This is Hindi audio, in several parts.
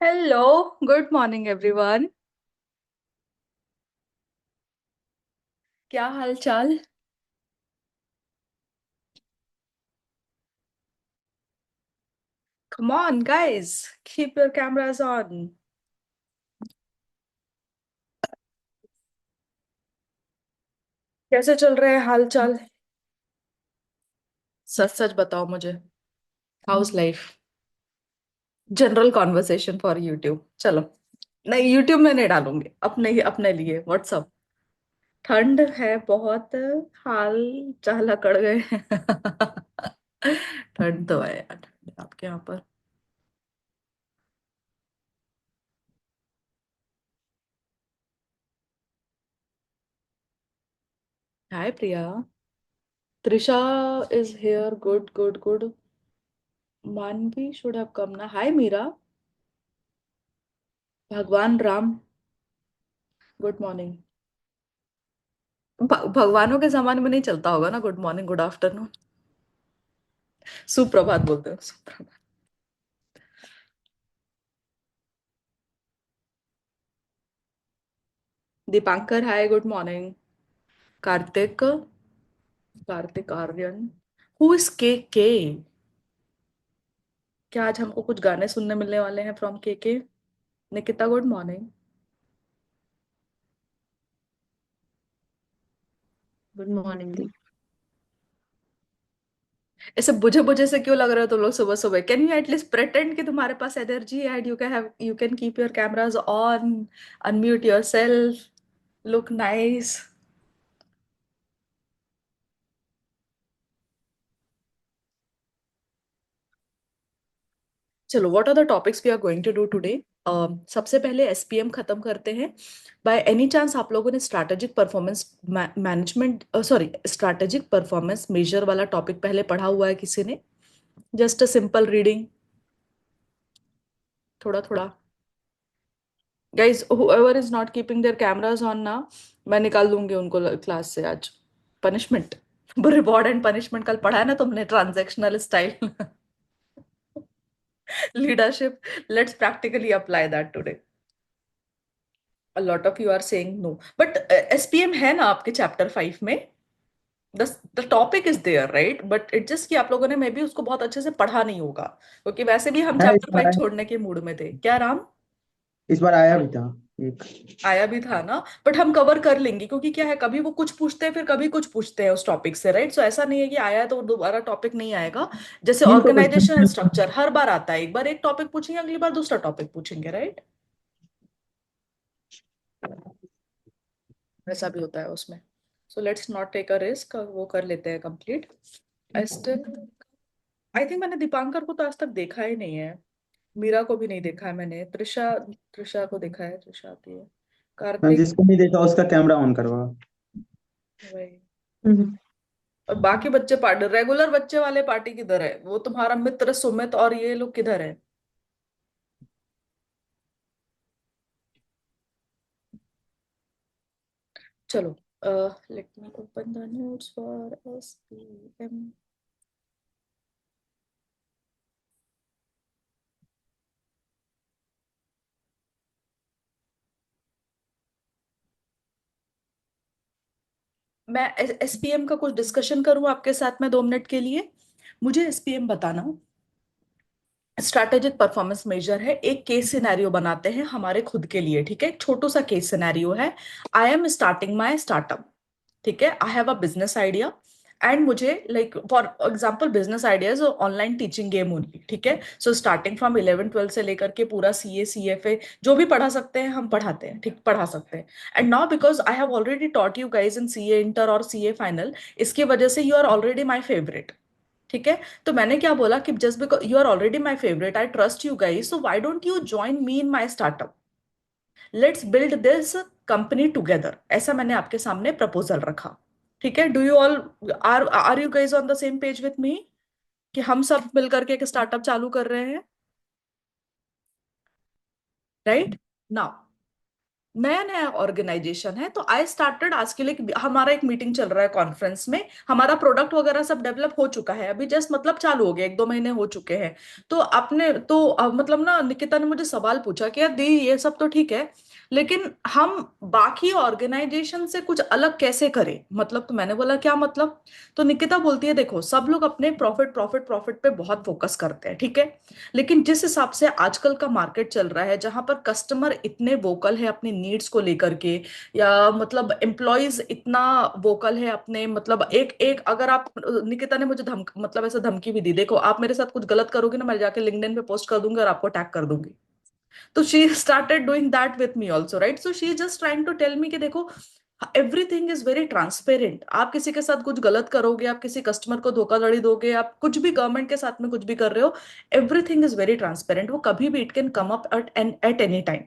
हेलो। Good morning everyone. क्या हाल चाल? Come on guys, keep your cameras on. कैसे चल रहे हैं हाल चाल? सच सच बताओ मुझे। House life? General conversation for YouTube, चलो। नहीं, यूट्यूब में नहीं डालूंगी, अपने ही अपने लिए व्हाट्सअप। ठंड है बहुत। हाल चाल अकड़ गए हैं। ठंड तो है यार, ठंड है आपके यहाँ पर? Hi Priya. Trisha is here, good good good. Manvi should have come ना। हाय मीरा। भगवान राम। Good morning. भगवानों के जमाने में नहीं चलता होगा ना गुड मॉर्निंग गुड आफ्टरनून। सुप्रभात बोलते हैं, सुप्रभात। Dipankar hi, good morning. Kartik. Kartik Aaryan. Who is K? क्या आज हमको कुछ गाने सुनने मिलने वाले हैं from K? Nikita good morning. Good morning दी। ऐसे बुझे बुझे से क्यों लग रहे हो तुम लोग सुबह सुबह? कैन यू एटलीस्ट प्रेटेंड कि तुम्हारे पास एनर्जी है and you can keep your cameras on, unmute yourself, look nice. चलो, what are the topics we are going to do today? सबसे पहले एसपीएम खत्म करते हैं। बाय एनी चांस आप लोगों ने strategic performance management, sorry, strategic performance measure वाला टॉपिक पहले पढ़ा हुआ है किसी ने? जस्ट अ सिंपल रीडिंग, थोड़ा थोड़ा। Guys, whoever is not keeping their cameras on ना, मैं निकाल दूंगी उनको क्लास से आज। पनिशमेंट। रिवॉर्ड एंड पनिशमेंट कल पढ़ा है ना तुमने, transactional style. Leadership. Let's practically apply that today. A lot of you are saying no, but SPM है ना आपके चैप्टर 5 में? The the topic is there right, but it just कि आप लोगों ने मे बी उसको बहुत अच्छे से पढ़ा नहीं होगा, क्योंकि वैसे भी हम है इस चैप्टर 5 बार छोड़ने के मूड में थे क्या राम? इस बार आया भी था एक। आया भी था ना, बट हम कवर कर लेंगे, क्योंकि क्या है, कभी वो कुछ पूछते हैं फिर कभी कुछ पूछते हैं उस टॉपिक से, राइट? सो ऐसा नहीं है कि आया है तो दोबारा टॉपिक नहीं आएगा। जैसे तीन तो ऑर्गेनाइजेशन एंड क्वेश्चन। स्ट्रक्चर हर बार आता है, एक बार एक टॉपिक पूछेंगे, अगली बार दूसरा टॉपिक पूछेंगे, राइट? ऐसा भी होता है उसमें। So let's not take a risk, वो कर लेते हैं complete. I still, I think मैंने दीपांकर को तो आज तक देखा ही नहीं है। मीरा को भी नहीं देखा है मैंने। त्रिशा, त्रिशा को देखा है, त्रिशा आती है। मैं कार्तिक। जिसको नहीं देखा उसका कैमरा ऑन करवा। वही। हम्म। और बाकी बच्चे पार्टी, रेगुलर बच्चे वाले पार्टी किधर है? वो तुम्हारा मित्र सुमित और ये लोग किधर है? चलो, let me open the notes for SPM. मैं एसपीएम का कुछ डिस्कशन करूं आपके साथ में 2 मिनट के लिए? मुझे एसपीएम बताना। स्ट्रैटेजिक परफॉर्मेंस मेजर है, एक केस सिनेरियो बनाते हैं हमारे खुद के लिए, ठीक है? एक छोटू सा केस सिनेरियो है। I am starting my startup, ठीक है? I have a business idea and मुझे, like for example, business idea is online teaching game only, ठीक है? सो स्टार्टिंग फ्रॉम 11 12 से लेकर के पूरा सीए सीएफए जो भी पढ़ा सकते हैं हम पढ़ाते हैं, ठीक, पढ़ा सकते हैं। And now because I have already taught you guys in CA inter और सीए फाइनल, इसकी वजह से you are already my favourite, ठीक है? तो मैंने क्या बोला कि just because you are already my favourite, I trust you guys, so why don't you join me in my startup? Let's build this company together, ऐसा मैंने आपके सामने प्रपोजल रखा। ठीक है? Do you all, are you guys on the same page with me कि हम सब मिलकर के एक स्टार्टअप चालू कर रहे हैं, राइट? नाउ नया नया ऑर्गेनाइजेशन है, तो आई स्टार्टेड आज के लिए हमारा एक मीटिंग चल रहा है कॉन्फ्रेंस में। हमारा प्रोडक्ट वगैरह सब डेवलप हो चुका है, अभी जस्ट मतलब चालू हो गया, 1-2 महीने हो चुके हैं। तो आपने तो मतलब ना निकिता ने मुझे सवाल पूछा कि यार दी ये सब तो ठीक है, लेकिन हम बाकी ऑर्गेनाइजेशन से कुछ अलग कैसे करें, मतलब। तो मैंने बोला क्या मतलब। तो निकिता बोलती है देखो सब लोग अपने प्रॉफिट प्रॉफिट प्रॉफिट पे बहुत फोकस करते हैं, ठीक है, लेकिन जिस हिसाब से आजकल का मार्केट चल रहा है, जहां पर कस्टमर इतने वोकल है अपनी नीड्स को लेकर के, या मतलब एम्प्लॉयज इतना वोकल है अपने, मतलब एक एक अगर आप, निकिता ने मुझे मतलब ऐसे धमकी भी दी, देखो आप मेरे साथ कुछ गलत करोगे ना, मैं जाके लिंक्डइन पे पोस्ट कर दूंगी और आपको टैग कर दूंगी। तो she started doing that with me also, right. So she just trying to tell me कि देखो एवरीथिंग इज वेरी ट्रांसपेरेंट। आप किसी के साथ कुछ गलत करोगे, आप किसी कस्टमर को धोखाधड़ी दोगे, आप कुछ भी गवर्नमेंट के साथ में कुछ भी कर रहे हो, एवरीथिंग इज वेरी ट्रांसपेरेंट। वो कभी भी it can come up at any time,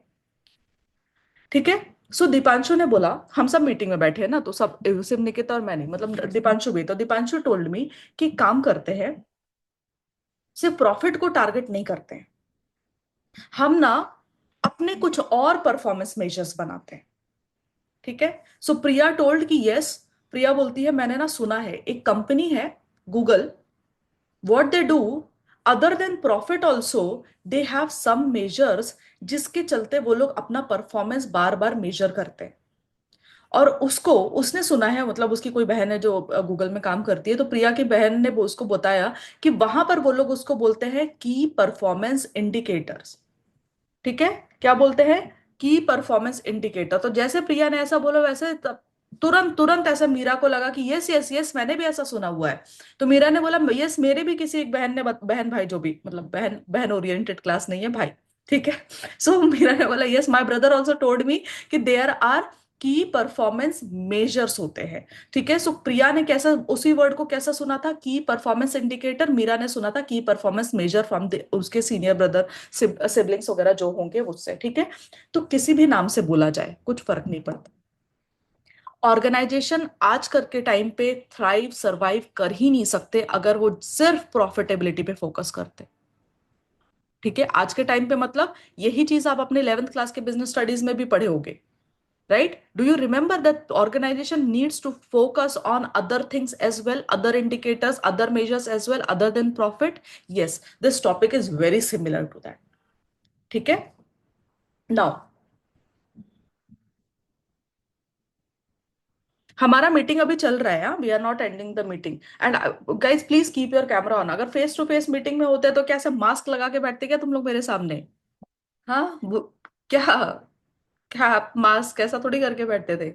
ठीक है। सो दीपांशु ने बोला, हम सब मीटिंग में बैठे हैं ना, तो सब सिर्फ निकिता और मैं नहीं, मतलब दीपांशु भी, तो दीपांशु टोल्ड मी कि काम करते हैं, सिर्फ प्रॉफिट को टारगेट नहीं करते हैं हम ना, अपने कुछ और परफॉर्मेंस मेजर्स बनाते हैं, ठीक है। सो प्रिया टोल्ड कि यस, प्रिया बोलती है मैंने ना सुना है एक कंपनी है Google, what they do other than profit also, they have some measures जिसके चलते वो लोग अपना परफॉर्मेंस बार बार मेजर करते हैं। और उसको उसने सुना है, मतलब उसकी कोई बहन है जो गूगल में काम करती है, तो प्रिया की बहन ने वो उसको बताया कि वहां पर वो लोग उसको बोलते हैं की परफॉर्मेंस इंडिकेटर्स, ठीक है। क्या बोलते हैं, की परफॉर्मेंस इंडिकेटर। तो जैसे प्रिया ने ऐसा बोला, वैसे तुरंत तुरंत ऐसा मीरा को लगा कि यस यस यस, मैंने भी ऐसा सुना हुआ है। तो मीरा ने बोला यस, मेरे भी किसी एक बहन ने बहन भाई जो भी, मतलब बहन बहन ओरिएंटेड क्लास नहीं है भाई, ठीक है। सो मीरा ने बोला yes, my brother also told me कि देयर आर की परफॉर्मेंस मेजर्स होते हैं, ठीक है। सो प्रिया ने कैसा उसी वर्ड को कैसा सुना था, की परफॉर्मेंस इंडिकेटर, मीरा ने सुना था की परफॉर्मेंस मेजर फ्रॉम उसके सीनियर ब्रदर सिबलिंग्स वगैरह जो होंगे उससे, ठीक है। तो किसी भी नाम से बोला जाए कुछ फर्क नहीं पड़ता। ऑर्गेनाइजेशन आज कर के टाइम पे थ्राइव सर्वाइव कर ही नहीं सकते अगर वो सिर्फ प्रॉफिटेबिलिटी पे फोकस करते, ठीक है। आज के टाइम पे मतलब यही चीज आप अपने 11th क्लास के बिजनेस स्टडीज में भी पढ़े होगे, right? Do you remember that organization needs to focus on other things as well, other indicators, other measures as well, other than profit? Yes, this topic is very similar to that, ठीक है। नाउ हमारा मीटिंग अभी चल रहा है, we are not ending the meeting, and guys please keep your camera on. अगर फेस टू फेस मीटिंग में होते तो कैसे मास्क लगा के बैठते क्या तुम लोग मेरे सामने? हाँ क्या, क्या आप मास्क कैसा थोड़ी करके बैठते थे?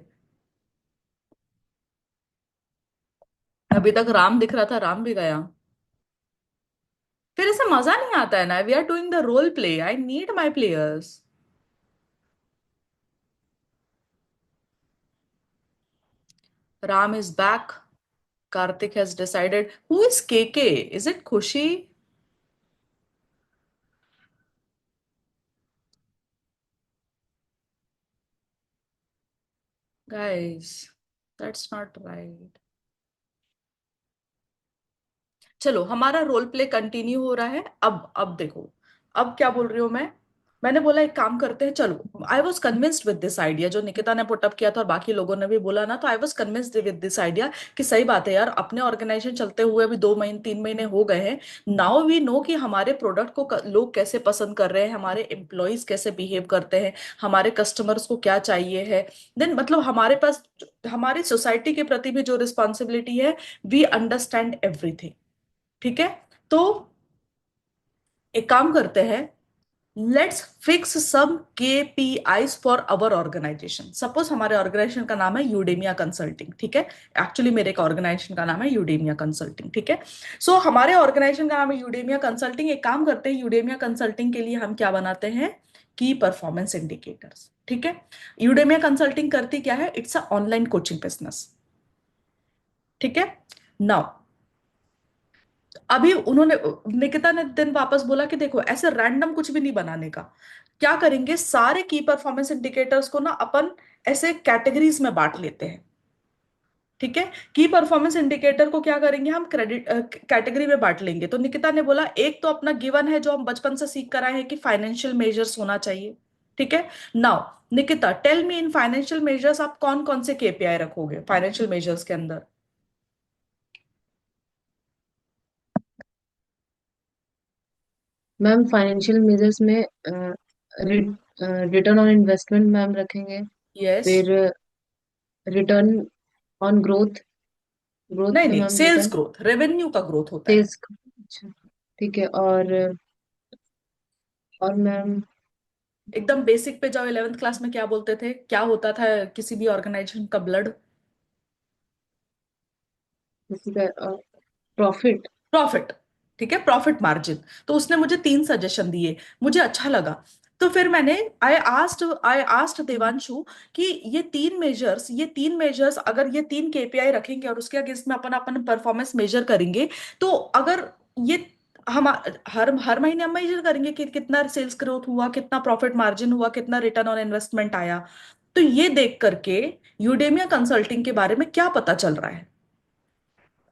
अभी तक राम दिख रहा था, राम भी गया। फिर ऐसा मजा नहीं आता है ना, we are doing the role play, I need my players. Ram is back, Kartik has decided, who is KK, is it Khushi? Guys, that's not right. चलो हमारा रोल प्ले कंटिन्यू हो रहा है। अब देखो, अब क्या बोल रही हूं मैं। मैंने बोला एक काम करते हैं, चलो I was convinced with this idea, जो निकिता ने पुटअप किया था और बाकी लोगों ने भी बोला ना, तो I was convinced with this idea कि सही बात है यार, अपने ऑर्गेनाइजेशन चलते हुए अभी 2 महीने 3 महीने हो गए हैं। नाउ वी नो कि हमारे प्रोडक्ट को लोग कैसे पसंद कर रहे हैं, हमारे एम्प्लॉयज कैसे बिहेव करते हैं, हमारे कस्टमर्स को क्या चाहिए है। देन मतलब हमारे पास हमारी सोसाइटी के प्रति भी जो रिस्पॉन्सिबिलिटी है, वी अंडरस्टैंड एवरीथिंग, ठीक है। तो एक काम करते हैं, let's fix some KPIs for our organisation. Suppose हमारे ऑर्गेनाइजेशन का नाम है यूडेमिया कंसल्टिंग, ठीक है। एक्चुअली मेरे एक ऑर्गेनाइजेशन का नाम है यूडेमिया कंसल्टिंग, ठीक है। सो हमारे ऑर्गेनाइजेशन का नाम है यूडेमिया कंसल्टिंग। एक काम करते हैं, यूडेमिया कंसल्टिंग के लिए हम क्या बनाते हैं, की परफॉर्मेंस इंडिकेटर्स, ठीक है। यूडेमिया कंसल्टिंग करती क्या है, it's a online coaching business, ठीक है। नाउ अभी उन्होंने, निकिता ने दिन वापस बोला कि देखो ऐसे रैंडम कुछ भी नहीं बनाने का, क्या करेंगे सारे की परफॉर्मेंस इंडिकेटर्स को ना अपन ऐसे कैटेगरीज में बांट लेते हैं, ठीक है। की परफॉर्मेंस इंडिकेटर को क्या करेंगे, हम क्रेडिट कैटेगरी में बांट लेंगे। तो निकिता ने बोला एक तो अपना गिवन है जो हम बचपन से सीख कर आए हैं कि फाइनेंशियल मेजर्स होना चाहिए, ठीक है। Now Nikita, tell me, in financial measures आप कौन कौन से केपीआई रखोगे फाइनेंशियल मेजर्स के अंदर? मैम फाइनेंशियल मेजर्स में रिटर्न ऑन इन्वेस्टमेंट मैम रखेंगे। यस। फिर रिटर्न ऑन ग्रोथ, ग्रोथ नहीं में नहीं, ma'am sales return growth, revenue का ग्रोथ होता है। सेल्स। अच्छा, ठीक है। और मैम एकदम बेसिक पे जाओ, 11th क्लास में क्या बोलते थे, क्या होता था किसी भी ऑर्गेनाइजेशन का ब्लड? किसी का प्रॉफिट। प्रॉफिट। ठीक है, प्रॉफिट मार्जिन। तो उसने मुझे 3 सजेशन दिए, मुझे अच्छा लगा। तो फिर मैंने आई आस्ट देवांशु कि ये तीन मेजर्स अगर ये तीन केपीआई रखेंगे और उसके अगेंस्ट में अपन अपन परफॉर्मेंस मेजर करेंगे, तो अगर ये हम हर हर महीने हम मेजर करेंगे कि कितना सेल्स ग्रोथ हुआ, कितना प्रॉफिट मार्जिन हुआ, कितना रिटर्न ऑन इन्वेस्टमेंट आया। तो ये देख करके यूडेमिया कंसल्टिंग के बारे में क्या पता चल रहा है?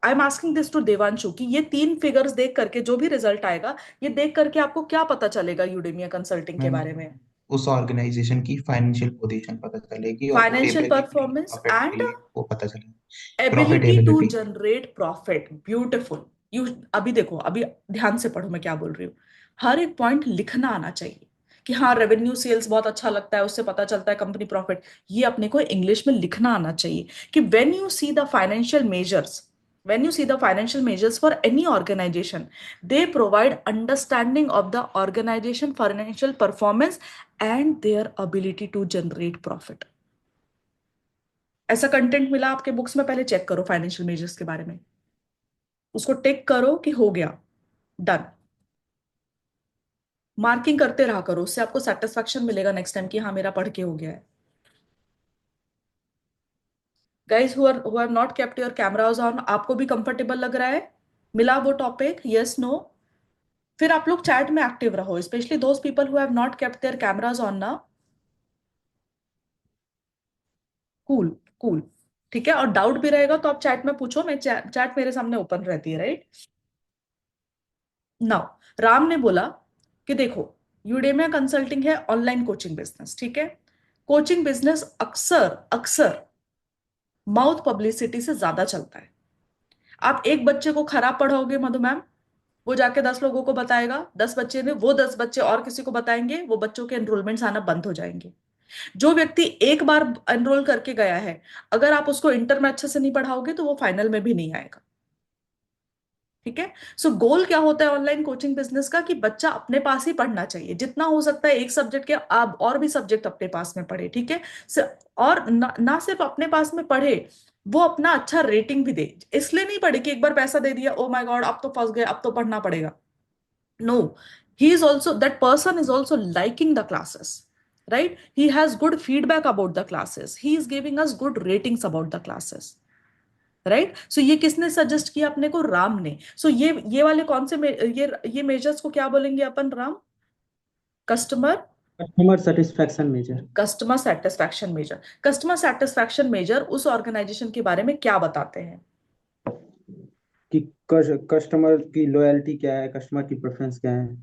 I am asking this to Devanshu कि ये 3 फिगर्स देख करके जो भी रिजल्ट आएगा, ये देख करके आपको क्या पता चलेगा यूडेमिया कंसल्टिंग के मैम बारे में? उस ऑर्गेनाइजेशन की फाइनेंशियल पोजीशन पता चलेगी और वो financial ability performance and profitability वो पता चलेगी। Ability to profitability. Generate profit. Beautiful. You अभी देखो, अभी ध्यान से पढ़ो मैं क्या बोल रही हूँ। हर एक पॉइंट लिखना आना चाहिए कि हाँ, रेवेन्यू सेल्स बहुत अच्छा लगता है, उससे पता चलता है कंपनी प्रॉफिट। ये अपने को इंग्लिश में लिखना आना चाहिए कि when you see the financial measures for any organization, they provide understanding of the organization financial performance and their ability to generate profit। ऐसा कंटेंट मिला आपके बुक्स में? पहले चेक करो फाइनेंशियल मेजर्स के बारे में, उसको टिक करो कि हो गया, डन। मार्किंग करते रहा करो, उससे आपको सेटिस्फेक्शन मिलेगा नेक्स्ट टाइम कि हाँ, मेरा पढ़ के हो गया है। Guys who have not kept your cameras on, आपको भी कंफर्टेबल लग रहा है? मिला वो टॉपिक? Yes, no? फिर आप लोग चैट में एक्टिव रहो, especially those people who have not kept their cameras on ना। कूल। कूल। ठीक है, और डाउट भी रहेगा तो आप चैट में पूछो, मैं चैट मेरे सामने ओपन रहती है, राइट? नाउ, राम ने बोला कि देखो, यूडेमिया कंसल्टिंग है ऑनलाइन कोचिंग बिजनेस, ठीक है। कोचिंग बिजनेस अक्सर अक्सर माउथ पब्लिसिटी से ज्यादा चलता है। आप एक बच्चे को खराब पढ़ाओगे मधु मैम, वो जाके 10 लोगों को बताएगा, 10 बच्चे ने वो 10 बच्चे और किसी को बताएंगे, वो बच्चों के एनरोलमेंट्स आना बंद हो जाएंगे। जो व्यक्ति एक बार एनरोल करके गया है, अगर आप उसको इंटर में अच्छे से नहीं पढ़ाओगे तो वो फाइनल में भी नहीं आएगा। ठीक है। सो गोल क्या होता है ऑनलाइन कोचिंग बिजनेस का, कि बच्चा अपने पास ही पढ़ना चाहिए, जितना हो सकता है एक सब्जेक्ट के आप और भी सब्जेक्ट अपने पास में पढ़े, ठीक है। और ना सिर्फ अपने पास में पढ़े, वो अपना अच्छा रेटिंग भी दे। इसलिए नहीं पढ़े कि एक बार पैसा दे दिया, ओ माय गॉड अब तो फंस गए, अब तो पढ़ना पड़ेगा। No, he is also, that person is also liking the classes, right? He has good feedback about the classes, he is giving us good ratings about the classes, right? So ये किसने सजेस्ट किया अपने को? राम ने। सो ये वाले कौन से ये मेजर्स को क्या बोलेंगे अपन, Ram? Customer customer satisfaction measure. Customer satisfaction measure. Customer satisfaction measure उस ऑर्गेनाइजेशन के बारे में क्या बताते हैं? कि कस्टमर की लॉयल्टी क्या है, कस्टमर की प्रेफरेंस क्या है,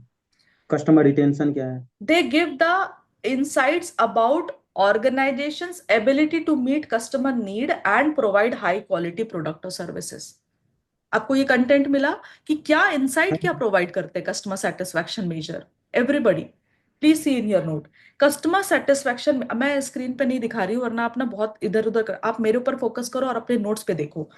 कस्टमर रिटेंशन क्या है। They give the insights about organization's ability to meet customer need and provide high quality product or services। आपको ये कंटेंट मिला कि क्या इंसाइट क्या प्रोवाइड करते हैं customer satisfaction measure? Everybody please see in your note. Customer satisfaction, मैं स्क्रीन पे नहीं दिखा रही हूँ वरना आप ना बहुत इधर उधर आप मेरे ऊपर फोकस करो और अपने नोट्स पे देखो।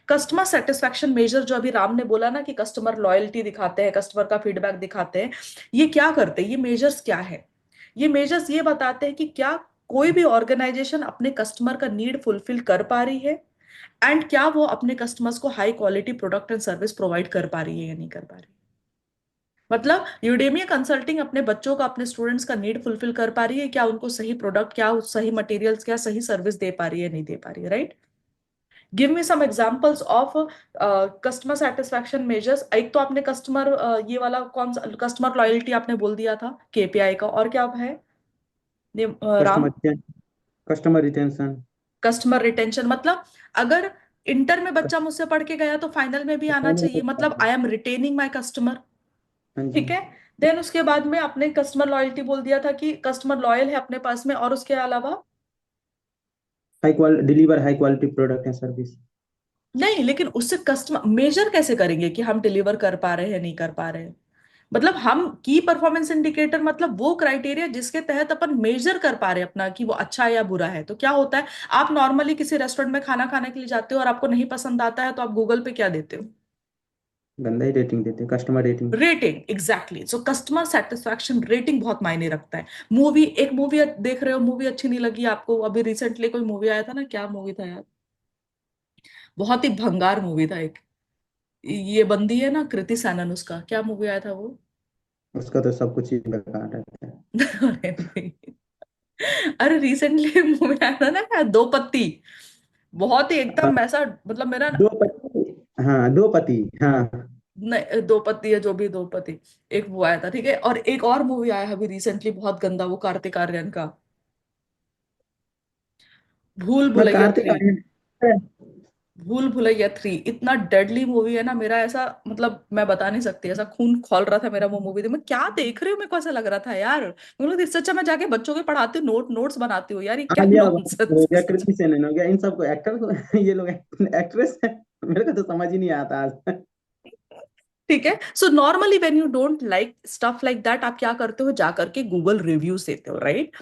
कस्टमर सेटिस्फैक्शन मेजर जो अभी राम ने बोला ना कि कस्टमर लॉयल्टी दिखाते हैं, कस्टमर का फीडबैक दिखाते हैं, ये क्या करते हैं? ये मेजर्स क्या है? ये मेजर्स ये बताते हैं कि क्या कोई भी ऑर्गेनाइजेशन अपने कस्टमर का नीड फुलफिल कर पा रही है, एंड क्या वो अपने कस्टमर्स को high quality product and service provide कर पा रही है या नहीं कर पा रही। मतलब यूडेमिया कंसल्टिंग अपने बच्चों का, अपने स्टूडेंट्स का नीड फुलफिल कर पा रही है, क्या उनको सही प्रोडक्ट, क्या सही मटेरियल्स, क्या सही सर्विस दे पा रही है, नहीं दे पा रही है, right? Give me some examples of customer satisfaction measures. एक तो आपने कस्टमर ये वाला कौन सा, कस्टमर लॉयल्टी आपने बोल दिया था केपीआई का, और क्या है Ram? Customer customer retention. Customer retention मतलब अगर इंटर में बच्चा मुझसे पढ़ के गया तो फाइनल में भी आना चाहिए, मतलब I am retaining my customer. हाँ जी। ठीक है। देन उसके बाद में आपने कस्टमर लॉयल्टी बोल दिया था कि कस्टमर लॉयल है अपने पास में, और उसके अलावा? High quality deliver, high quality product and service. नहीं, लेकिन उससे कस्टमर मेजर कैसे करेंगे कि हम डिलीवर कर पा रहे हैं या नहीं कर पा रहे हैं? मतलब हम की परफॉर्मेंस इंडिकेटर मतलब वो क्राइटेरिया जिसके तहत अपन मेजर कर पा रहे हैं अपना कि वो अच्छा है या बुरा है। तो क्या होता है, आप नॉर्मली किसी रेस्टोरेंट में खाना खाने के लिए जाते हो और आपको नहीं पसंद आता है, तो आप गूगल पे क्या देते हो? गंदा ही रेटिंग देते, customer rating. Rating, exactly. So customer satisfaction rating बहुत मायने रखता है। मूवी, एक मूवी देख रहे हो, मूवी अच्छी नहीं लगी आपको, अभी रिसेंटली कोई मूवी आया था ना, क्या मूवी था यार, बहुत ही भंगार मूवी था एक, ये बंदी है ना कृति सैनन, उसका क्या मूवी आया था वो? उसका तो सब कुछ ही बेकार रहता है। अरे नहीं, अरे रिसेंटली मूवी आया था ना यार, दो पत्ती, बहुत ही एकदम ऐसा, मतलब मेरा दो पति, हाँ दो पति, हाँ। नहीं, दो पत्ती है जो भी, दो पति, एक वो आया था, ठीक है। और एक और मूवी आया है अभी रिसेंटली बहुत गंदा, वो कार्तिक आर्यन का, भूल मैं भुलैया कार्तिक 3। आर्यन। भूल भुलैया 3 इतना डेडली मूवी है ना, मेरा ऐसा मतलब मैं बता नहीं सकती, ऐसा खून खौल रहा था मेरा वो मूवी। मैं क्या देख रही हूँ, मेरे को ऐसा लग रहा था यार, मैं बोला इससे अच्छा मैं जाके बच्चों के पढ़ाती हूँ, नोट्स बनाती हूँ यार, ये क्या आलिया भट्ट हो गया, नॉनसेंस। कृति सेनन हो गया, इन सबको एक्टर को ये लोग एक्ट्रेस है। मेरे को तो समझ ही नहीं आता आज तक। ठीक है, so normally when you don't like stuff like that, आप क्या करते हो, जा करके गूगल रिव्यूज देते हो, राइट?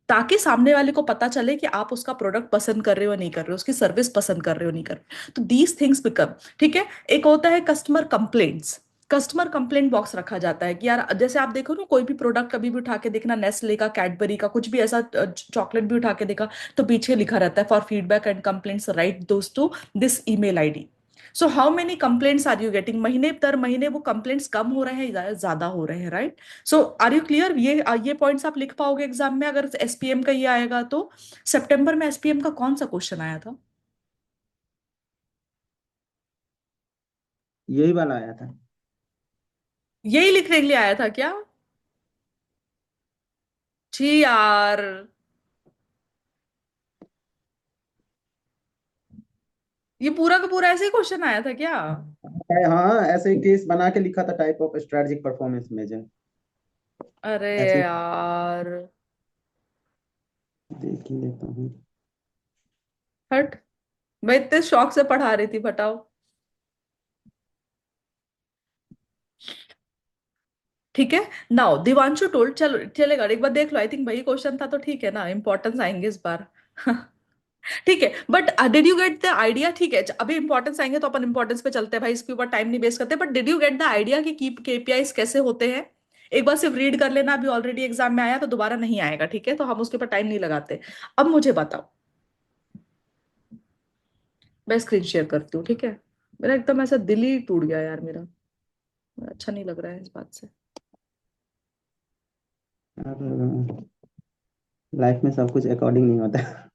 ताकि सामने वाले को पता चले कि आप उसका प्रोडक्ट पसंद कर रहे हो नहीं कर रहे हो, उसकी सर्विस पसंद कर रहे हो नहीं कर रहे हो। तो दीज थिंग्स बिकम, ठीक है। एक होता है customer complaints, customer complaint box रखा जाता है कि यार जैसे आप देखो ना, कोई भी प्रोडक्ट कभी भी उठा के देखना, नेस्ले का, कैडबरी का, कुछ भी ऐसा चॉकलेट भी उठा के देखा, तो पीछे लिखा रहता है for feedback and complaints write दोस्त to this email ID. So how many complaints are you getting, महीने दर महीने वो कंप्लेंट्स कम हो रहे हैं ज्यादा हो रहे हैं, right? So are you clear, ये पॉइंट्स आप लिख पाओगे एग्जाम में अगर एसपीएम का ये आएगा तो? सितंबर में एसपीएम का कौन सा क्वेश्चन आया था? यही वाला आया था। यही लिखने के लिए आया था क्या? जी यार, ये पूरा का पूरा ऐसे ही क्वेश्चन आया था क्या? हाँ, ऐसे ही केस बना के लिखा था, type of strategic performance measure. अरे ऐसे ही यार, देख ही लेता हूँ। हट, मैं इतने शौक से पढ़ा रही थी, बताओ। ठीक है, नाउ दिवांशु टोल्ड, चलो चलेगा, एक बार देख लो, आई थिंक वही क्वेश्चन था तो ठीक है ना, इंपॉर्टेंस आएंगे इस बार। ठीक है, but did you get the idea? ठीक है, अभी इंपॉर्टेंस आएंगे तो अपन इंपॉर्टेंस पे चलते हैं भाई, इसके ऊपर टाइम नहीं वेस्ट करते, but did you get the idea कि केपीआईज कैसे होते हैं? एक बार सिर्फ रीड कर लेना, अभी ऑलरेडी एग्जाम में आया तो दोबारा नहीं आएगा, ठीक है, तो हम उसके ऊपर टाइम नहीं लगाते। अब मुझे बताओ, मैं स्क्रीन शेयर करती हूँ, ठीक है। मेरा एकदम ऐसा दिल ही टूट गया यार मेरा, अच्छा नहीं लग रहा है इस बात से। अब लाइफ में सब कुछ अकॉर्डिंग नहीं होता।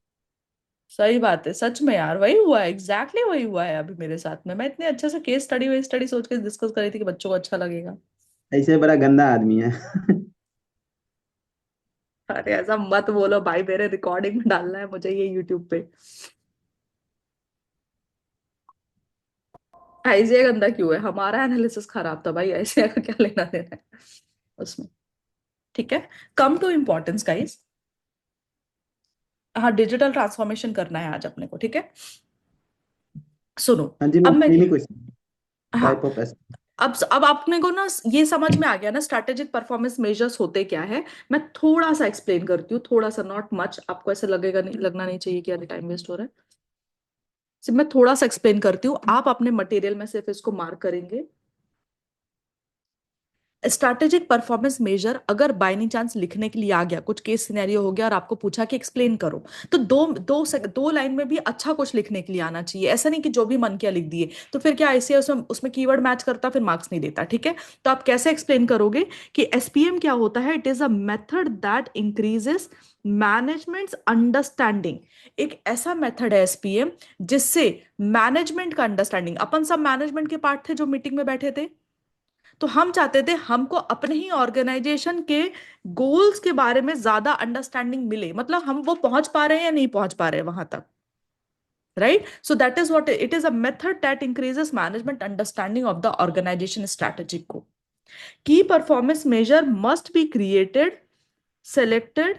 सही बात है, सच में यार, वही हुआ है, एग्जैक्टली वही हुआ है अभी मेरे साथ में। मैं इतने अच्छे से केस स्टडी वे स्टडी सोच के डिस्कस कर रही थी कि बच्चों को अच्छा लगेगा। ऐसे बड़ा गंदा आदमी है। अरे ऐसा मत बोलो भाई, मेरे रिकॉर्डिंग में डालना है मुझे ये यूट्यूब पे। ऐसे गंदा क्यों है, हमारा एनालिसिस खराब था भाई, ऐसे का क्या लेना देना है उसमें? ठीक है, कम टू इम्पोर्टेंस गाइस। हाँ, डिजिटल ट्रांसफॉर्मेशन करना है आज अपने को, ठीक है। सुनो, हाँ जी, मैं अब मैं, नहीं क्वेश्चन, हाँ, टाइप ऑफ। अब आपने को ना ये समझ में आ गया ना स्ट्रैटेजिक परफॉर्मेंस मेजर्स होते क्या है। मैं थोड़ा सा एक्सप्लेन करती हूँ, थोड़ा सा, नॉट मच, आपको ऐसा लगेगा नहीं, लगना नहीं चाहिए कि अरे टाइम वेस्ट हो रहा है। सिर्फ मैं थोड़ा सा एक्सप्लेन करती हूँ, आप अपने मटेरियल में सिर्फ इसको मार्क करेंगे। स्ट्रैटेजिक परफॉर्मेंस मेजर अगर बाय एनी चांस लिखने के लिए आ गया, कुछ केस सिनेरियो हो गया और आपको पूछा कि एक्सप्लेन करो, तो दो लाइन में भी अच्छा कुछ लिखने के लिए आना चाहिए, ऐसा नहीं कि जो भी मन किया लिख दिए। तो फिर क्या ऐसे उसमें उसमें कीवर्ड मैच करता, फिर मार्क्स नहीं देता, ठीक है। तो आप कैसे एक्सप्लेन करोगे कि एसपीएम क्या होता है? It is a method that increases managements understanding. एक ऐसा मेथड है एसपीएम जिससे मैनेजमेंट का अंडरस्टैंडिंग, अपन सब मैनेजमेंट के पार्ट थे जो मीटिंग में बैठे थे, तो हम चाहते थे हमको अपने ही ऑर्गेनाइजेशन के गोल्स के बारे में ज्यादा अंडरस्टैंडिंग मिले, मतलब हम वो पहुंच पा रहे हैं या नहीं पहुंच पा रहे हैं वहां तक, right? So that is what it is, a method that increases management understanding of the organisation strategy को। Key performance measure must be created, selected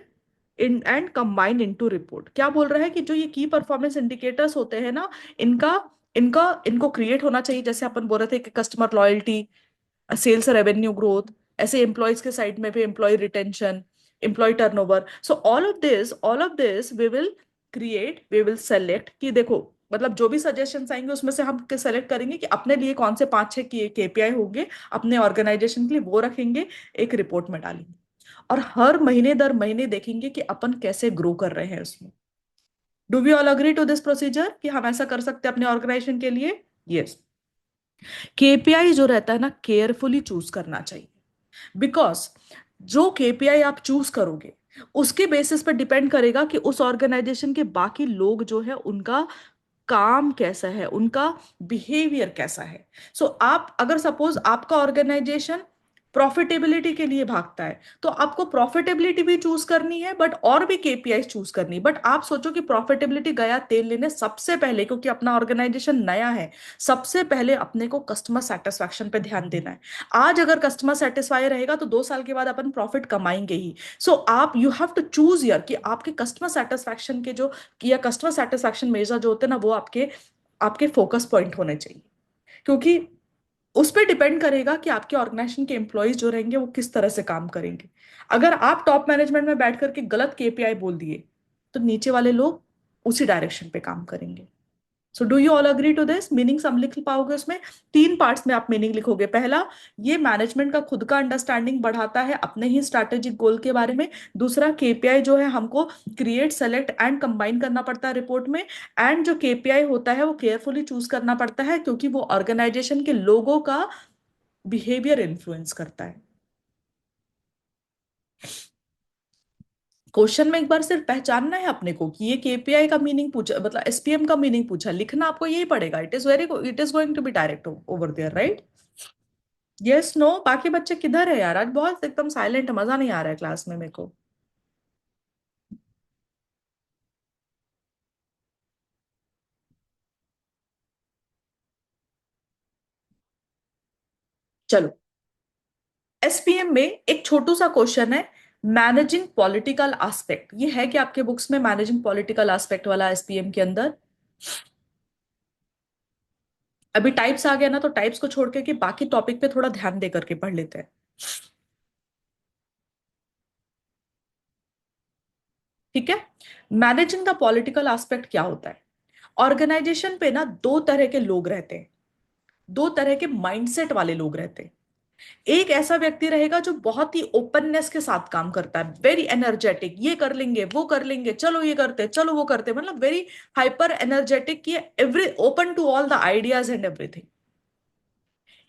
in and combined into report. क्या बोल रहा है कि जो ये की परफॉर्मेंस इंडिकेटर्स होते हैं ना, इनका इनका इनको क्रिएट होना चाहिए। जैसे अपन बोल रहे थे कि customer loyalty, sales revenue growth, ऐसे एम्प्लॉयज के साइड में भी employee retention, employee turnover. So all of this we will create, we will select. कि देखो मतलब जो भी सजेशंस आएंगे उसमें से हम सेलेक्ट करेंगे कि अपने लिए कौन से 5-6 केपीआई होंगे अपने ऑर्गेनाइजेशन के लिए, वो रखेंगे, एक रिपोर्ट में डालेंगे, और हर महीने दर महीने देखेंगे कि अपन कैसे ग्रो कर रहे हैं उसमें। Do we all agree to this procedure कि हम ऐसा कर सकते हैं अपने ऑर्गेनाइजेशन के लिए? यस। केपीआई जो रहता है ना, केयरफुली चूज करना चाहिए, बिकॉज जो केपीआई आप चूज करोगे उसके बेसिस पर डिपेंड करेगा कि उस ऑर्गेनाइजेशन के बाकी लोग जो है उनका काम कैसा है, उनका बिहेवियर कैसा है। आप अगर सपोज आपका ऑर्गेनाइजेशन प्रॉफिटेबिलिटी के लिए भागता है, तो आपको प्रॉफिटेबिलिटी भी चूज करनी है, बट और भी केपीआई चूज करनी है। बट आप सोचो कि प्रॉफिटेबिलिटी गया तेल लेने सबसे पहले, क्योंकि अपना ऑर्गेनाइजेशन नया है, सबसे पहले अपने को कस्टमर सेटिस्फैक्शन पे ध्यान देना है। आज अगर कस्टमर सेटिस्फाई रहेगा तो 2 साल के बाद अपन प्रॉफिट कमाएंगे ही। आप यू हैव टू चूज यर कि आपके कस्टमर सेटिस्फैक्शन के जो, या कस्टमर सेटिस्फैक्शन मेजर जो होते हैं ना, वो आपके आपके फोकस पॉइंट होने चाहिए, क्योंकि उस पर डिपेंड करेगा कि आपके ऑर्गेनाइजेशन के एम्प्लॉयज जो रहेंगे वो किस तरह से काम करेंगे। अगर आप टॉप मैनेजमेंट में बैठ करके गलत केपीआई बोल दिए, तो नीचे वाले लोग उसी डायरेक्शन पे काम करेंगे। So do you all agree to this? Meaning some लिख पाओगे उसमें? 3 पार्ट्स में आप मीनिंग लिखोगे। पहला, ये मैनेजमेंट का खुद का अंडरस्टैंडिंग बढ़ाता है अपने ही स्ट्रैटेजिक गोल के बारे में। दूसरा, केपीआई जो है हमको क्रिएट, सेलेक्ट एंड कंबाइन करना पड़ता है रिपोर्ट में। एंड जो केपीआई होता है वो केयरफुली चूज करना पड़ता है, क्योंकि वो ऑर्गेनाइजेशन के लोगों का बिहेवियर इन्फ्लुएंस करता है। क्वेश्चन में एक बार सिर्फ पहचानना है अपने को कि ये केपीआई का मीनिंग पूछा, मतलब एसपीएम का मीनिंग पूछा, लिखना आपको यही पड़ेगा। It is going to be direct over there, right? Yes, no? बाकी बच्चे किधर है यार? आज बहुत एकदम साइलेंट, मजा नहीं आ रहा है क्लास में मेरे को। चलो, एसपीएम में एक छोटू सा क्वेश्चन है, मैनेजिंग पॉलिटिकल एस्पेक्ट। ये है कि आपके बुक्स में मैनेजिंग पॉलिटिकल एस्पेक्ट वाला एसपीएम के अंदर? अभी टाइप्स आ गया ना, तो टाइप्स को छोड़ के कि बाकी टॉपिक पे थोड़ा ध्यान दे करके पढ़ लेते हैं। ठीक है। मैनेजिंग द पॉलिटिकल एस्पेक्ट क्या होता है? ऑर्गेनाइजेशन पे ना 2 तरह के लोग रहते हैं, 2 तरह के माइंडसेट वाले लोग रहते हैं। एक ऐसा व्यक्ति रहेगा जो बहुत ही ओपननेस के साथ काम करता है, वेरी एनर्जेटिक, ये कर लेंगे, वो कर लेंगे, चलो ये करते, चलो वो करते, मतलब वेरी हाइपर एनर्जेटिक, ये every open to all the ideas and everything.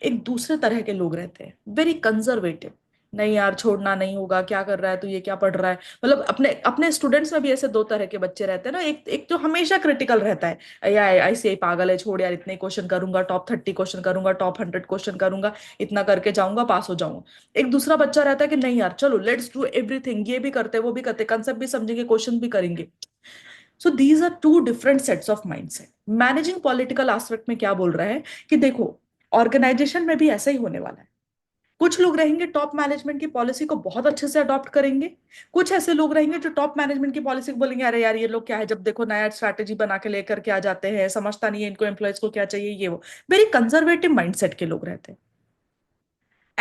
एक दूसरे तरह के लोग रहते हैं, वेरी कंजर्वेटिव, नहीं यार छोड़ना नहीं होगा, क्या कर रहा है तू, ये क्या पढ़ रहा है। मतलब अपने अपने स्टूडेंट्स में भी ऐसे 2 तरह के बच्चे रहते हैं ना। एक एक जो हमेशा क्रिटिकल रहता है, या ऐसे ही पागल है, छोड़ यार, इतने क्वेश्चन करूंगा, टॉप 30 क्वेश्चन करूंगा, टॉप 100 क्वेश्चन करूंगा, इतना करके जाऊंगा, पास हो जाऊंगा। एक दूसरा बच्चा रहता है कि नहीं यार चलो, लेट्स डू एवरीथिंग, ये भी करते वो भी करते, कंसेप्ट भी समझेंगे, क्वेश्चन भी करेंगे। So these are 2 different sets of mindset. Managing political aspect में क्या बोल रहा है कि देखो, ऑर्गेनाइजेशन में भी ऐसा ही होने वाला है। कुछ लोग रहेंगे टॉप मैनेजमेंट की पॉलिसी को बहुत अच्छे से अडॉप्ट करेंगे। कुछ ऐसे लोग रहेंगे जो टॉप मैनेजमेंट की पॉलिसी को बोलेंगे, अरे यार ये लोग क्या है, जब देखो नया स्ट्रैटेजी बना के लेकर के आ जाते हैं, समझता नहीं है इनको एम्प्लॉयज को क्या चाहिए, ये वो। वेरी कंजर्वेटिव माइंडसेट के लोग रहते हैं।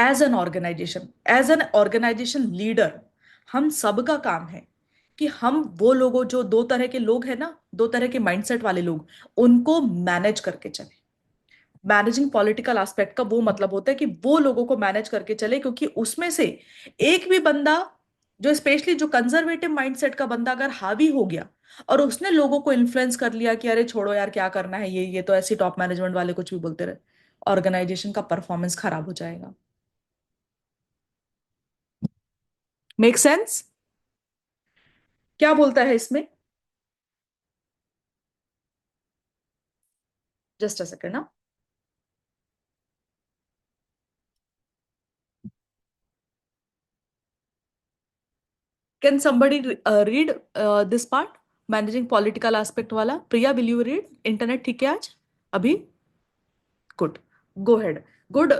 एज एन ऑर्गेनाइजेशन लीडर, हम सबका काम है कि हम वो लोगों, जो 2 तरह के लोग हैं ना, 2 तरह के माइंडसेट वाले लोग, उनको मैनेज करके चले। मैनेजिंग पॉलिटिकल एस्पेक्ट का वो मतलब होता है कि वो लोगों को मैनेज करके चले, क्योंकि उसमें से एक भी बंदा, जो स्पेशली जो कंजर्वेटिव माइंडसेट का बंदा अगर हावी हो गया और उसने लोगों को इन्फ्लुएंस कर लिया कि अरे छोड़ो यार क्या करना है, ये तो ऐसी टॉप मैनेजमेंट वाले कुछ भी बोलते रहे, ऑर्गेनाइजेशन का परफॉर्मेंस खराब हो जाएगा। Make sense? क्या बोलता है इसमें? जस्ट अ सेकेंड ना। Can somebody read this part, managing political aspect वाला? Priya, will you read? Internet ठीक है आज? अभी? Good, go ahead. Good.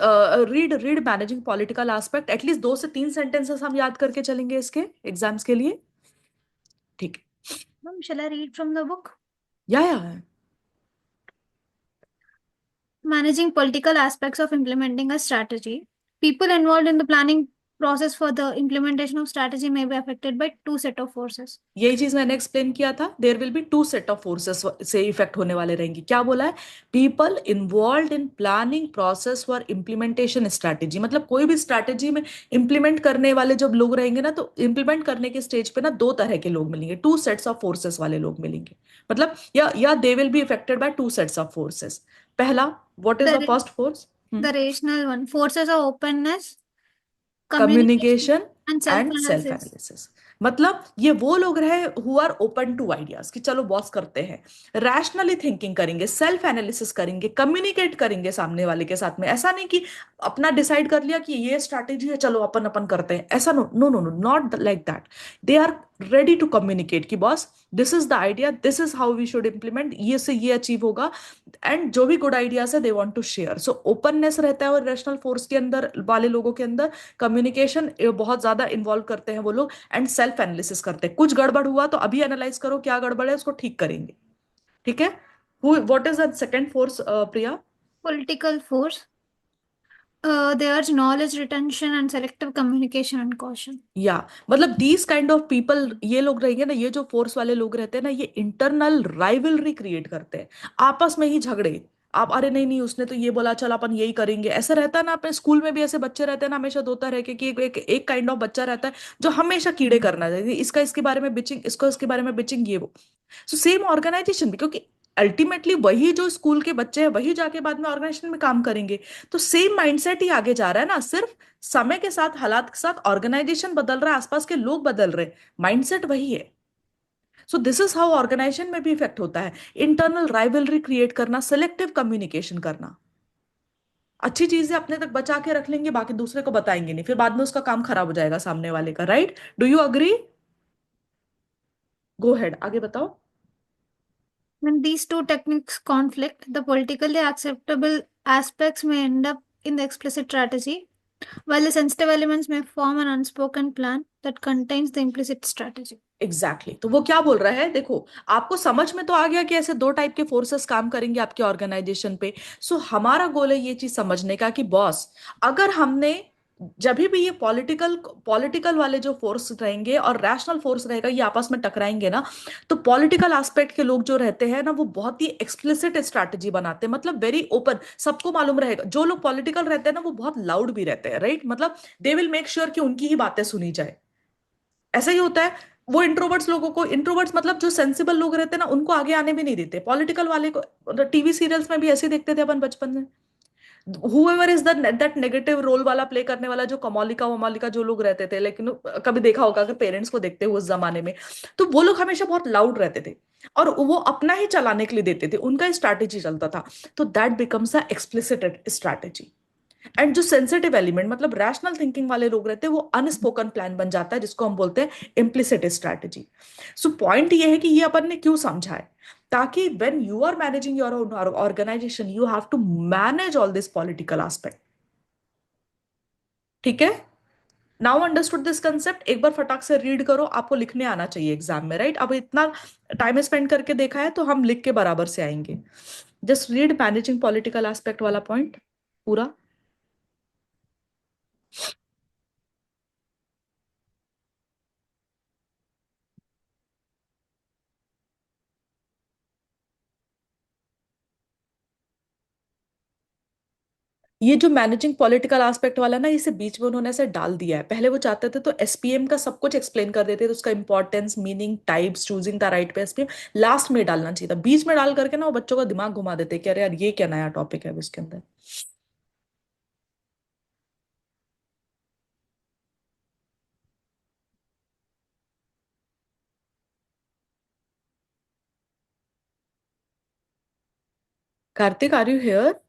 Read read managing political aspect, at least 2 से 3 सेंटेंसेस हम याद करके चलेंगे इसके एग्जाम्स के लिए। ठीक है। Ma'am, shall I read from the book? या Managing political aspects of implementing a strategy. People involved in the planning process for the implementation of strategy may be affected by two set of forces. यही चीज मैंने एक्सप्लेन किया था, there will be 2 set of forces से इफेक्ट होने वाले रहेंगे। क्या बोला है? People involve in planning process for implementation strategy, मतलब कोई भी स्ट्रैटेजी में इंप्लीमेंट करने वाले जब लोग रहेंगे ना, तो इंप्लीमेंट करने के स्टेज पे ना 2 तरह के लोग मिलेंगे, 2 सेट्स ऑफ फोर्सेस वाले लोग मिलेंगे। मतलब या they will be affected by 2 sets of forces. पहला, what is the The, first force? the rational one. Forces of openness, communication, communication and and self self-analysis. Analysis. मतलब ये वो लोग रहे who are open to ideas, कि चलो बॉस करते हैं, रैशनली थिंकिंग करेंगे, सेल्फ एनालिसिस करेंगे, कम्युनिकेट करेंगे सामने वाले के साथ में। ऐसा नहीं कि अपना डिसाइड कर लिया कि ये स्ट्रैटेजी है, चलो अपन अपन करते हैं, ऐसा। No no no no, not like that. They are ready to communicate कि boss, this is the idea, this is how we should implement, ये से ये अचीव होगा। एंड जो भी गुड आइडियाज है they want to share. So openness रहता है और रैशनल फोर्स के अंदर वाले लोगों के अंदर। कम्युनिकेशन बहुत ज्यादा इन्वॉल्व करते हैं वो लोग, एंड सेल्फ एनालिसिस करते हैं। कुछ गड़बड़ हुआ तो अभी एनालाइज करो क्या गड़बड़ है, उसको ठीक करेंगे। ठीक है। What is the second force, Priya? Political force. They urge knowledge retention and selective communication and caution. या मतलब दीज काइंड ऑफ पीपल, ये लोग रहेंगे ना, ये जो फोर्स वाले लोग रहते हैं ना, ये इंटरनल राइवलरी क्रिएट करते हैं, आपस में ही झगड़े। आप, अरे नहीं नहीं उसने तो ये बोला, चल अपन यही करेंगे, ऐसा रहता है ना। अपने स्कूल में भी ऐसे बच्चे रहते हैं ना, हमेशा होता रहे कि एक काइंड ऑफ बच्चा रहता है जो हमेशा कीड़े करना चाहिए, इसका इसके बारे में बिचिंग, इसको इसके बारे में बिचिंग, ये वो। सो सेम ऑर्गेनाइजेशन भी, क्योंकि अल्टीमेटली वही जो स्कूल के बच्चे हैं वही जाके बाद में ऑर्गेनाइजेशन में काम करेंगे। तो सेम माइंडसेट ही आगे जा रहा है ना, सिर्फ समय के साथ, हालात के साथ ऑर्गेनाइजेशन बदल रहा है, आसपास के लोग बदल रहे, माइंडसेट वही है। So this is how organisation में भी इफेक्ट होता है। इंटरनल राइवलरी क्रिएट करना, सेलेक्टिव कम्युनिकेशन करना। अच्छी चीजें अपने तक बचा के रख लेंगे, बाकी दूसरे को बताएंगे नहीं, फिर बाद में उसका काम खराब हो जाएगा सामने वाले का। Right? Do you agree? Go head, आगे बताओ। When these two techniques conflict, the politically acceptable aspects may end up in the explicit strategy, while the sensitive elements may form an unspoken plan that contains the implicit strategy. Exactly तो वो क्या बोल रहा है, देखो, आपको समझ में तो आ गया कि ऐसे 2 टाइप के फोर्सेस काम करेंगे आपके ऑर्गेनाइजेशन पे। सो हमारा गोल है ये चीज समझने का कि बॉस, अगर हमने जब भी ये पॉलिटिकल पॉलिटिकल वाले जो फोर्स रहेंगे और रैशनल फोर्स रहेगा, ये आपस में टकराएंगे ना, तो पॉलिटिकल एस्पेक्ट के लोग जो रहते हैं ना, वो बहुत ही एक्सप्लिसिट स्ट्रैटेजी बनाते हैं, मतलब वेरी ओपन, सबको मालूम रहेगा। जो लोग पॉलिटिकल रहते हैं ना, वो बहुत लाउड भी रहते हैं, राइट? मतलब दे विल मेक श्योर कि उनकी ही बातें सुनी जाए। ऐसा ही होता है। वो इंट्रोवर्ट्स लोगों को, इंट्रोवर्ट्स मतलब जो सेंसिबल लोग रहते हैं ना, उनको आगे आने भी नहीं देते पॉलिटिकल वाले को। टीवी सीरियल्स में भी ऐसे ही देखते थे अपन बचपन में। Whoever is that negative role वाला प्ले करने वाला, जो कमौलिका वमौलिका जो लोग रहते थे, लेकिन कभी देखा होगा अगर पेरेंट्स को देखते हुए उस जमाने में, तो वो लोग हमेशा बहुत लाउड रहते थे और वो अपना ही चलाने के लिए देते थे, उनका स्ट्रैटेजी चलता था। तो that becomes a explicit strategy. And जो सेंसिटिव एलिमेंट, मतलब रैशनल थिंकिंग वाले लोग रहते हैं, वो अनस्पोकन प्लान बन जाता है, जिसको हम बोलते हैं इम्प्लिसिट स्ट्रैटेजी। सो पॉइंट ये है कि ये अपन ने क्यों समझा है, ताकि when you are managing your organisation, you have to manage all this political aspect. ठीक है? Now understood this concept? एक बार फटाक से रीड करो, आपको लिखने आना चाहिए एग्जाम में, राइट? अब इतना टाइम स्पेंड करके देखा है तो हम लिख के बराबर से आएंगे। Just read managing political aspect वाला पॉइंट पूरा। ये जो मैनेजिंग पॉलिटिकल एस्पेक्ट वाला ना, इसे बीच में उन्होंने ऐसे डाल दिया है। पहले वो चाहते थे तो एसपीएम का सब कुछ एक्सप्लेन कर देते थे, उसका importance, meaning, types, choosing the right पे एसपीएम लास्ट में डालना चाहिए था। बीच में डाल करके ना वो बच्चों का दिमाग घुमा देते कि अरे यार ये क्या नया टॉपिक है अब इसके अंदर। Kartik, are you here?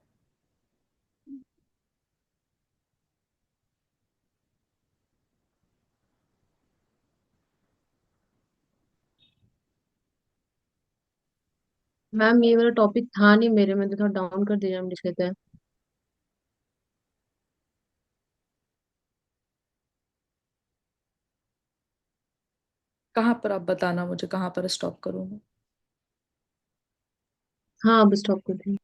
Ma'am ये वाला टॉपिक था नहीं मेरे में, तो थोड़ा डाउन कर दीजिए, हम लिख लेते हैं। कहाँ पर आप बताना मुझे, कहाँ पर स्टॉप करूँ मैं? हाँ अब स्टॉप कर देंगे।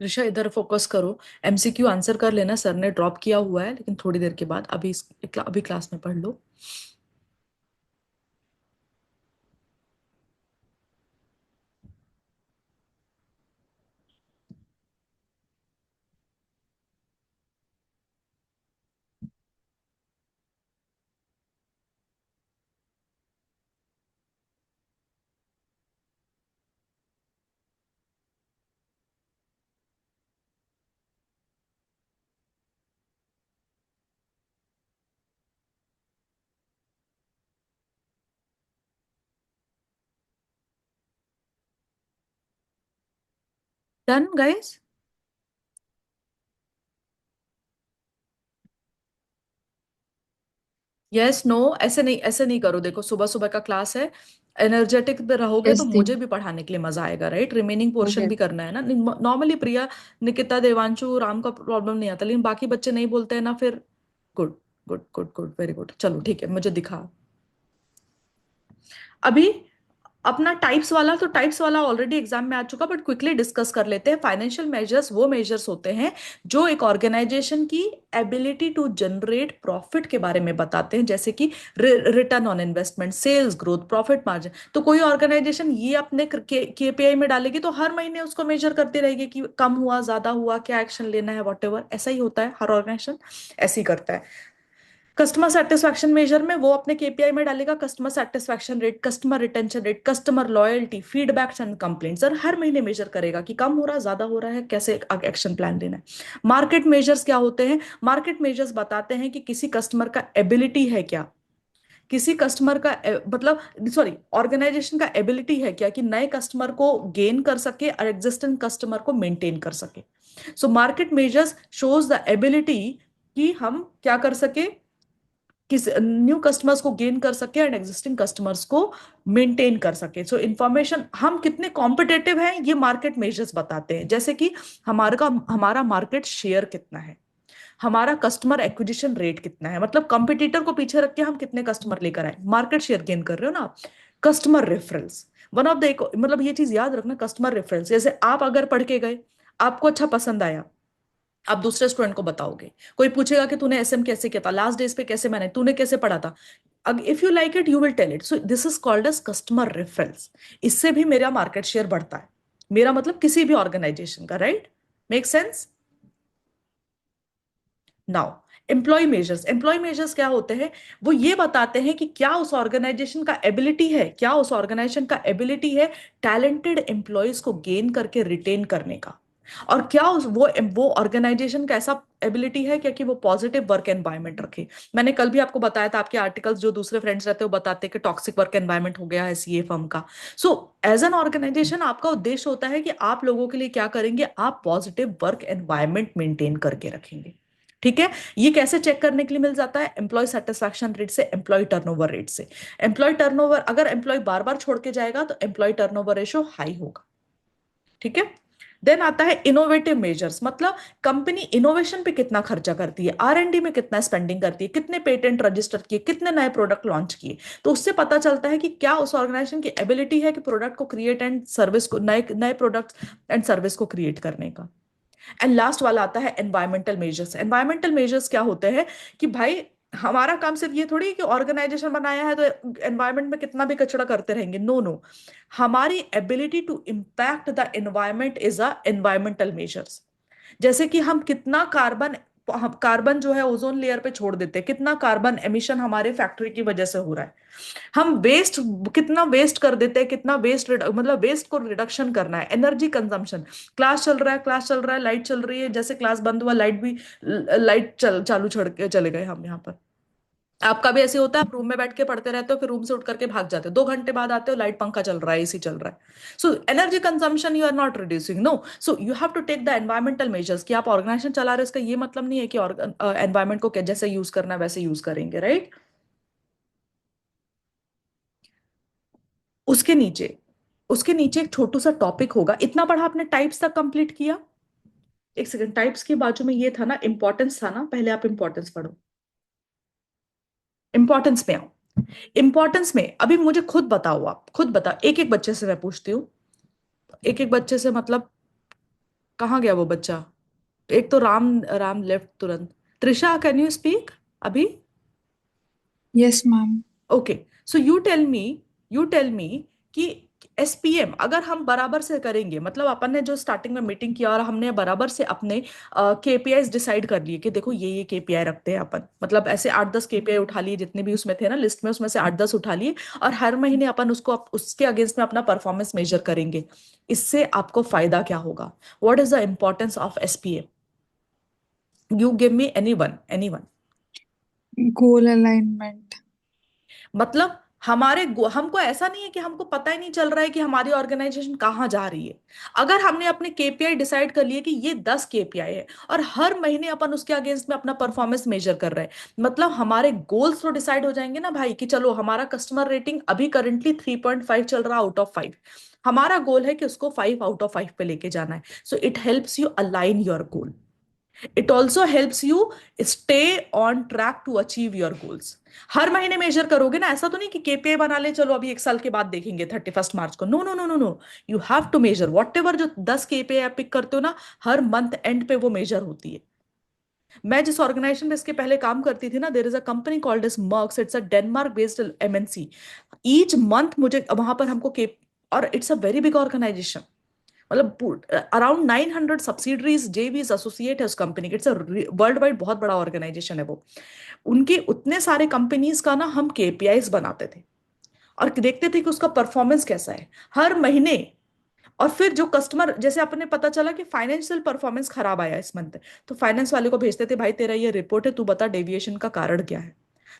ऋषा इधर फोकस करो, एमसीक्यू आंसर कर लेना, सर ने ड्रॉप किया हुआ है लेकिन थोड़ी देर के बाद, अभी क्लास में पढ़ लो। Done guys? यस नो, ऐसे नहीं करो, देखो सुबह सुबह का क्लास है, एनर्जेटिक पे रहोगे तो यस दी। मुझे भी पढ़ाने के लिए मजा आएगा, राइट? रिमेनिंग हो पोर्शन गया। भी करना है ना। नॉर्मली प्रिया, निकिता, देवांशु, राम का प्रॉब्लम नहीं आता, लेकिन बाकी बच्चे नहीं बोलते हैं ना फिर। Good, good, good, good, very good, चलो ठीक है, मुझे दिखा अभी अपना टाइप्स वाला। तो टाइप्स वाला ऑलरेडी एग्जाम में आ चुका, बट क्विकली डिस्कस कर लेते हैं। फाइनेंशियल मेजर्स वो मेजर्स होते हैं जो एक ऑर्गेनाइजेशन की एबिलिटी टू जनरेट प्रॉफिट के बारे में बताते हैं, जैसे कि return on investment, sales growth, profit margin. तो कोई ऑर्गेनाइजेशन ये अपने केपीआई में डालेगी तो हर महीने उसको मेजर करती रहेगी कि कम हुआ, ज्यादा हुआ, क्या एक्शन लेना है, वॉट एवर। ऐसा ही होता है, हर ऑर्गेनाइजेशन ऐसे ही करता है। कस्टमर सेटिस्फैक्शन मेजर में वो अपने केपीआई में डालेगा customer satisfaction rate, customer retention rate, customer loyalty, feedbacks and complaints, और हर महीने मेजर करेगा कि कम हो रहा है, ज्यादा हो रहा है, कैसे एक्शन प्लान लेना है। मार्केट मेजर्स क्या होते हैं? मार्केट मेजर्स बताते हैं कि किसी कस्टमर का एबिलिटी है क्या, किसी कस्टमर का मतलब सॉरी, ऑर्गेनाइजेशन का एबिलिटी है क्या कि नए कस्टमर को गेन कर सके और एग्जिस्टिंग कस्टमर को मेंटेन कर सके। So market measures shows the ability कि हम क्या कर सके, किस न्यू कस्टमर्स को गेन कर सके एंड एग्जिस्टिंग कस्टमर्स को मेंटेन कर सके। सो इन्फॉर्मेशन, हम कितने कॉम्पिटेटिव हैं ये मार्केट मेजर्स बताते हैं, जैसे कि हमारा मार्केट शेयर कितना है, हमारा कस्टमर एक्विजिशन रेट कितना है, मतलब कंपटीटर को पीछे रख के हम कितने कस्टमर लेकर आए, मार्केट शेयर गेन कर रहे हो ना आप। Customer reference, one of the एक, मतलब ये चीज याद रखना, कस्टमर रेफरेंस। जैसे आप अगर पढ़ के गए, आपको अच्छा पसंद आया, आप दूसरे स्टूडेंट को बताओगे, कोई पूछेगा कि तूने एसएम कैसे किया था, लास्ट डेज पे कैसे मैंने, तूने कैसे पढ़ा था, if you like it you will tell it. So this is called as customer reference. इससे भी मेरा मार्केट शेयर बढ़ता है, मेरा मतलब किसी भी ऑर्गेनाइजेशन का, right? Make sense? Now employee measures क्या होते हैं? वो ये बताते हैं कि क्या उस ऑर्गेनाइजेशन का एबिलिटी है, क्या उस ऑर्गेनाइजेशन का एबिलिटी है टैलेंटेड एम्प्लॉयज को गेन करके रिटेन करने का, और क्या वो ऑर्गेनाइजेशन का ऐसा एबिलिटी है क्या कि वो पॉजिटिव वर्क एनवायरनमेंट रखे। मैंने कल भी आपको बताया था, आपके आर्टिकल्स जो दूसरे फ्रेंड्स रहते हैं वो बताते हैं कि टॉक्सिक वर्क एनवायरनमेंट हो गया है सीए फर्म का। सो एज एन ऑर्गेनाइजेशन आपका उद्देश्य होता है कि आप लोगों के लिए क्या करेंगे, आप पॉजिटिव वर्क एनवायरनमेंट मेंटेन करके रखेंगे। ठीक है? ये कैसे चेक करने के लिए मिल जाता है? एम्प्लॉय सेटिस्फैक्शन रेट से, एम्प्लॉय टर्नओवर रेट से। एम्प्लॉय टर्नओवर, अगर एम्प्लॉय बार बार छोड़ के जाएगा तो एम्प्लॉय टर्नओवर रेशो हाई होगा। ठीक है? देन आता है इनोवेटिव मेजर्स, मतलब कंपनी इनोवेशन पे कितना खर्चा करती है, आर एंड डी में कितना स्पेंडिंग करती है, कितने पेटेंट रजिस्टर किए, कितने नए प्रोडक्ट लॉन्च किए। तो उससे पता चलता है कि क्या उस ऑर्गेनाइजेशन की एबिलिटी है कि प्रोडक्ट को क्रिएट एंड सर्विस को, नए नए प्रोडक्ट्स एंड सर्विस को क्रिएट करने का। एंड लास्ट वाला आता है एनवायरमेंटल मेजर्स। एनवायरमेंटल मेजर्स क्या होते हैं कि भाई हमारा काम सिर्फ ये थोड़ी कि ऑर्गेनाइजेशन बनाया है तो एनवायरमेंट में कितना भी कचरा करते रहेंगे, नो नो। हमारी ability to impact the environment is a environmental measures. जैसे कि हम कितना कार्बन, कार्बन जो है ओजोन लेयर पे छोड़ देते हैं, कितना कार्बन एमिशन हमारे फैक्ट्री की वजह से हो रहा है, हम वेस्ट कितना वेस्ट कर देते हैं, कितना वेस्ट, मतलब वेस्ट को रिडक्शन करना है। एनर्जी कंजम्पशन, क्लास चल रहा है, लाइट चल रही है, जैसे क्लास बंद हुआ लाइट भी, लाइट चालू छोड़ के चले गए हम यहाँ पर। आपका भी ऐसे होता है, आप रूम में बैठ के पढ़ते रहते हो, फिर रूम से उठ करके भाग जाते हो, 2 घंटे बाद आते हो, लाइट पंखा चल रहा है, एसी चल रहा है। So energy consumption you are not reducing, no. So you have to take the environmental measures कि आप ऑर्गेनाइजेशन चला रहे हो, इसका ये मतलब नहीं है कि एनवायरमेंट को जैसे यूज करना है वैसे यूज करेंगे, राइट? उसके नीचे उसके नीचे एक छोटू सा टॉपिक होगा। इतना पढ़ा आपने, टाइप्स तक कंप्लीट किया? एक सेकंड, टाइप्स के बाजू में ये था ना, इंपॉर्टेंस था ना, पहले आप इंपॉर्टेंस पढ़ो। इंपॉर्टेंस में आओ। इंपॉर्टेंस में अभी मुझे खुद बताओ, आप खुद बताओ, एक एक बच्चे से मैं पूछती हूँ। एक एक बच्चे से मतलब, कहाँ गया वो बच्चा? एक तो राम राम लेफ्ट तुरंत। त्रिशा, कैन यू स्पीक अभी? Yes, ma'am. Okay, so you tell me कि एसपीएम अगर हम बराबर से करेंगे, मतलब अपन ने जो स्टार्टिंग में मीटिंग किया और हमने बराबर से अपने केपीआईज डिसाइड कर लिए कि देखो ये केपीआई रखते हैं अपन, मतलब ऐसे 8-10 केपीआई उठा लिए, जितने भी उसमें थे ना लिस्ट में, उसमें से 8-10 उठा लिए, और हर महीने अपन उसको उसके अगेंस्ट में अपना परफॉर्मेंस मेजर करेंगे। इससे आपको फायदा क्या होगा? What is the importance of SPM? You give me any one. Goal alignment. मतलब हमको ऐसा नहीं है कि हमको पता ही नहीं चल रहा है कि हमारी ऑर्गेनाइजेशन कहाँ जा रही है। अगर हमने अपने केपीआई डिसाइड कर लिए कि ये 10 केपीआई है, और हर महीने अपन उसके अगेंस्ट में अपना परफॉर्मेंस मेजर कर रहे हैं, मतलब हमारे गोल्स तो डिसाइड हो जाएंगे ना भाई, कि चलो हमारा कस्टमर रेटिंग अभी करंटली 3.5 चल रहा, आउट ऑफ 5। हमारा गोल है कि उसको 5 आउट ऑफ 5 पे लेके जाना है। So it helps you align your goal. It also helps you stay on track to achieve your goals. हर महीने मेजर करोगे ना, ऐसा तो नहीं कि केपीआई बना ले, चलो अभी एक साल के बाद देखेंगे 31 मार्च को। No no no no no, you have to measure whatever. जो 10 केपीआई आप पिक करते हो ना, हर मंथ एंड पे वो मेजर होती है। मैं जिस ऑर्गेनाइजेशन में इसके पहले काम करती थी ना, there is a company called S Maersk, it's a Denmark based MNC. Each month मुझे वहां पर हमको केप, और it's a very big organization, मतलब अराउंड 900 सब्सिडरीज, जेवीज, एसोसिएट है उस कंपनी के। इट्स वर्ल्ड वाइड बहुत बड़ा ऑर्गेनाइजेशन है वो। उनके उतने सारे कंपनीज का ना हम केपीआईज बनाते थे, और देखते थे कि उसका परफॉर्मेंस कैसा है हर महीने। और फिर जो कस्टमर, जैसे अपने पता चला कि फाइनेंशियल परफॉर्मेंस खराब आया इस मंथ, तो फाइनेंस वाले को भेजते थे, भाई तेरा ये रिपोर्ट है, तू बता डेविएशन का कारण क्या है।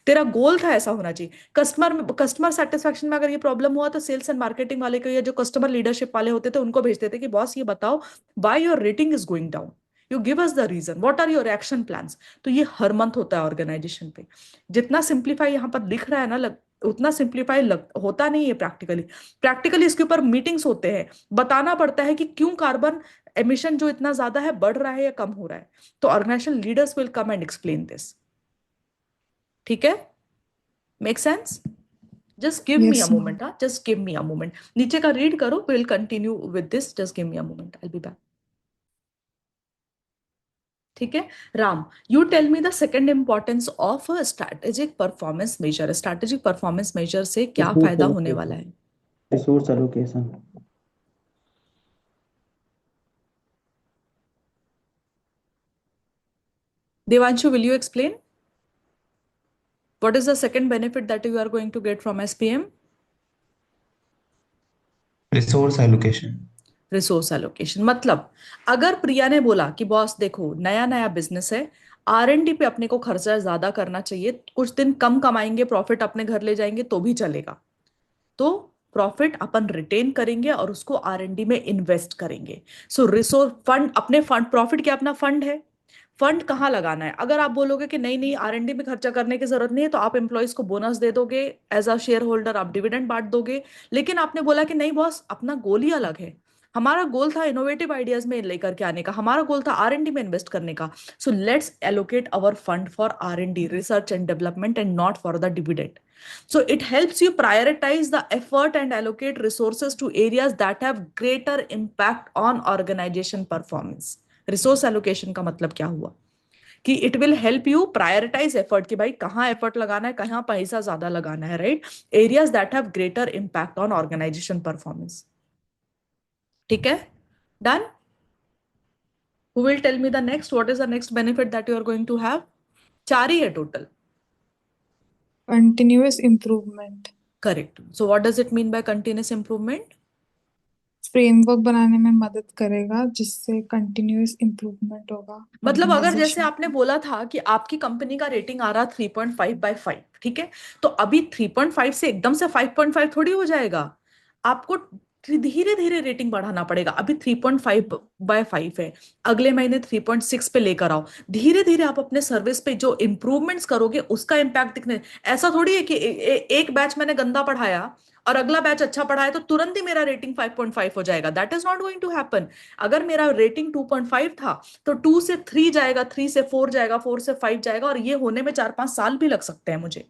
तेरा गोल था ऐसा होना चाहिए। कस्टमर सेटिस्फेक्शन में अगर ये प्रॉब्लम हुआ, तो सेल्स एंड मार्केटिंग वाले को या जो कस्टमर लीडरशिप वाले होते थे उनको भेजते थे कि बॉस ये बताओ, why your rating is going down, you give us the reason, what are your action plans. तो ये हर मंथ होता है ऑर्गेनाइजेशन पे। जितना सिंप्लीफाई यहाँ पर लिख रहा है ना, उतना सिंप्लीफाई होता नहीं है प्रैक्टिकली। प्रैक्टिकली इसके ऊपर मीटिंग्स होते हैं, बताना पड़ता है कि क्यों कार्बन एमिशन जो इतना ज्यादा है बढ़ रहा है या कम हो रहा है। तो organisation leaders will come and explain this. ठीक है? Make sense? Just give me a Yes, ma'am. Moment, हाँ, just give me a moment. नीचे का रीड करो, will continue with this, just give me a moment, I be back. ठीक है Ram, you tell me the second importance of strategic performance measure. Strategic performance measure से क्या रिसोर्स फायदा होने वाला एलोकेशन। है? Resource allocation. Devanshu, will you explain what is the second benefit that you are going to get from SPM? Resource allocation. Resource allocation मतलब, अगर प्रिया ने बोला कि बॉस देखो नया नया बिजनेस है, आर एंड डी पे अपने को खर्चा ज्यादा करना चाहिए, कुछ दिन कम कमाएंगे, प्रॉफिट अपने घर ले जाएंगे तो भी चलेगा, तो प्रॉफिट अपन रिटेन करेंगे और उसको आर एंड डी में इन्वेस्ट करेंगे। सो रिसोर्स फंड, अपने फंड, प्रॉफिट क्या अपना फंड है, फंड कहाँ लगाना है? अगर आप बोलोगे कि नहीं नहीं आर एंड डी में खर्चा करने की जरूरत नहीं है, तो आप एम्प्लॉयज को बोनस दे दोगे, एज अ शेयर होल्डर आप डिविडेंड बांट दोगे। लेकिन आपने बोला कि नहीं बॉस, अपना गोल ही अलग है। हमारा गोल था इनोवेटिव आइडियाज में लेकर के आने का, हमारा गोल था आर एंड डी में इन्वेस्ट करने का। So let's allocate our fund for R and D, research and development, and not for the dividend. So it helps you prioritize the effort and allocate resources to areas that have greater impact on organization performance. Resource allocation का मतलब क्या हुआ? कि it will help you prioritize effort, कि भाई कहाँ एफर्ट लगाना है, कहाँ पैसा ज्यादा लगाना है, right? Areas that have greater impact on organization performance. ठीक है? Done? Who will tell me the next, what is the next benefit that you are going to have? 4 ही है total. Continuous improvement. Correct. So what does it mean by continuous improvement? Framework बनाने में मदद करेगा जिससे कंटिन्यूअस इम्प्रूवमेंट होगा मतलब अगर जैसे ऑर्गेनाइजेशन आपने का। बोला था कि आपकी कंपनी का रेटिंग आ रहा 3.5/5, ठीक है, तो अभी 3.5 से एकदम से 5.5 थोड़ी हो जाएगा, आपको धीरे धीरे रेटिंग बढ़ाना पड़ेगा। अभी 3.5/5 है, अगले महीने 3.6 पे लेकर आओ, धीरे धीरे आप अपने सर्विस पे जो इंप्रूवमेंट्स करोगे उसका इम्पैक्ट दिखने। ऐसा थोड़ी है कि एक बैच मैंने गंदा पढ़ाया और अगला बैच अच्छा पढ़ा है तो तुरंत ही मेरा रेटिंग 5.5 हो जाएगा। That is not going to happen. अगर मेरा रेटिंग 2.5 था तो 2 से 3 जाएगा, 3 से 4 जाएगा, 4 से 5 जाएगा, और ये होने में 4-5 साल भी लग सकते हैं मुझे।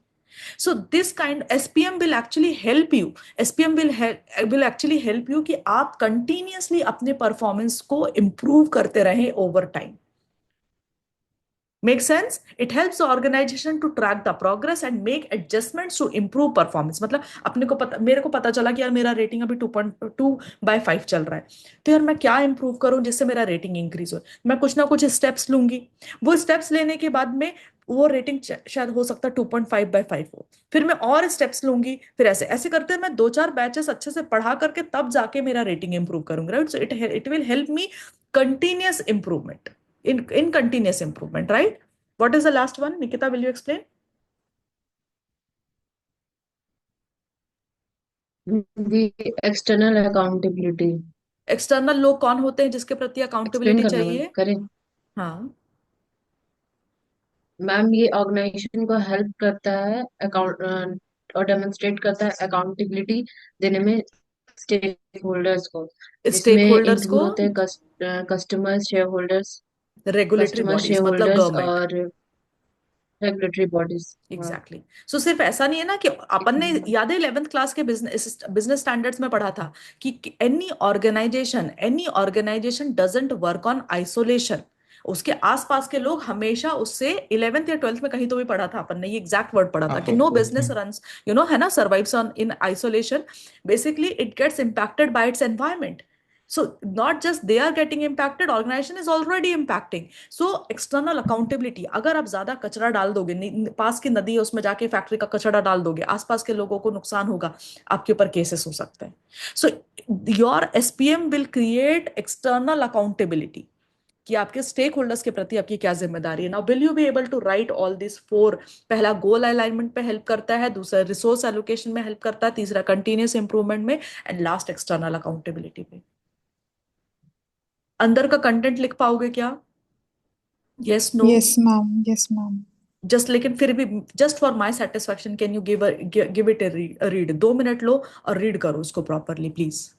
So this kind SPM will actually help you, SPM will actually help you कि आप कंटिन्यूअसली अपने परफॉर्मेंस को इंप्रूव करते रहें over time. Make sense? It helps the organization to track the progress and make adjustments to improve performance. मतलब अपने को पता, मेरे को पता चला कि यार मेरा रेटिंग अभी 2.2/5 चल रहा है, तो यार मैं क्या इंप्रूव करूं जिससे मेरा रेटिंग इंक्रीज हो। मैं कुछ ना कुछ स्टेप्स लूंगी, वो स्टेप्स लेने के बाद में वो रेटिंग शायद हो सकता है 2.5/5 हो, फिर मैं और स्टेप्स लूंगी, फिर ऐसे ऐसे करते मैं 2-4 बैचेस अच्छे से पढ़ा करके तब जाके मेरा रेटिंग इंप्रूव करूंगा, right? So it will help me continuous improvement, in continuous improvement, right? What is the last one, Nikita? Will you explain? The external accountability. External लोग कौन होते हैं जिसके प्रति एक्सप्लेन अकाउंटेबिलिटी करना मैम, चाहिए? करें? हाँ। मैम ये ऑर्गेनाइजेशन को हेल्प करता है अकाउंट और डेमोन्स्ट्रेट करता है अकाउंटेबिलिटी देने में स्टेक होल्डर्स को, स्टेक जिसमें होल्डर्स को? इंक्लूड होते हैं customers, share holders, regulatory bodies मतलब गवर्नमेंट। और रेगुलेटरी बॉडीज। Exactly exactly. सो सिर्फ ऐसा नहीं है ना कि अपन ने, याद है 11th क्लास के बिजनेस बिजनेस स्टैंडर्ड्स में पढ़ा था कि any organization doesn't work on isolation. उसके आसपास के लोग हमेशा उससे, 11th या 12th में कहीं तो भी पढ़ा था अपन ने, ये एग्जैक्ट वर्ड पढ़ा था हाँ कि नो 4th बिजनेस में। रन्स, है ना, survives on in isolation. Basically it gets impacted by its environment. So not just they are getting impacted, organization is already impacting. So external accountability, अगर आप ज्यादा कचरा डाल दोगे, पास की नदी है उसमें जाके फैक्ट्री का कचरा डाल दोगे, आसपास के लोगों को नुकसान होगा, आपके ऊपर केसेस हो सकते हैं। So your SPM will create external accountability कि आपके स्टेक होल्डर्स के प्रति आपकी क्या जिम्मेदारी है। Now will you be able to write all this four? पहला गोल अलाइनमेंट पे हेल्प करता है, दूसरा रिसोर्स एलोकेशन में हेल्प करता है, तीसरा कंटिन्यूस इंप्रूवमेंट में, एंड लास्ट एक्सटर्नल अकाउंटेबिलिटी पे। अंदर का कंटेंट लिख पाओगे क्या? Yes, no? Yes ma'am, yes ma'am. Just, लेकिन फिर भी just for my satisfaction can you give it read? 2 minute लो और रीड करो उसको प्रॉपरली प्लीज।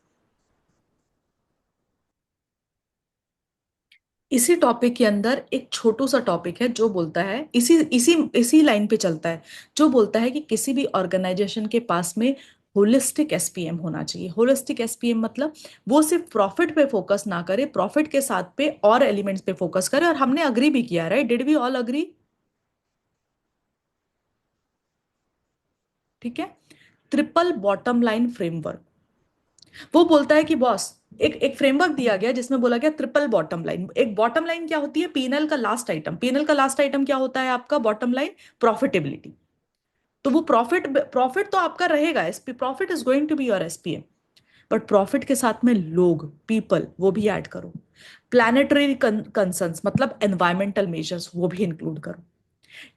इसी टॉपिक के अंदर एक छोटू सा टॉपिक है जो बोलता है, इसी इसी इसी लाइन पे चलता है, जो बोलता है कि किसी भी ऑर्गेनाइजेशन के पास में होलिस्टिक एसपीएम होना चाहिए। होलिस्टिक एसपीएम मतलब वो सिर्फ प्रॉफिट पे फोकस ना करे, प्रॉफिट के साथ पे और एलिमेंट्स पे फोकस करे। और हमने अग्री भी किया, right? Did we all agree? ठीक है। ट्रिपल बॉटम लाइन फ्रेमवर्क, वो बोलता है कि बॉस, एक एक फ्रेमवर्क दिया गया जिसमें बोला गया ट्रिपल बॉटम लाइन। एक बॉटम लाइन क्या होती है? पीएनएल का लास्ट आइटम। पीएनएल का लास्ट आइटम क्या होता है आपका? Bottom line, profitability. तो वो प्रॉफिट प्रॉफिट तो आपका रहेगा, SP profit is going to be your SPM, but profit के साथ में लोग, पीपल, वो भी ऐड करो। प्लैनेटरी कंसर्न्स मतलब एनवायरमेंटल मेजर्स, वो भी इंक्लूड करो।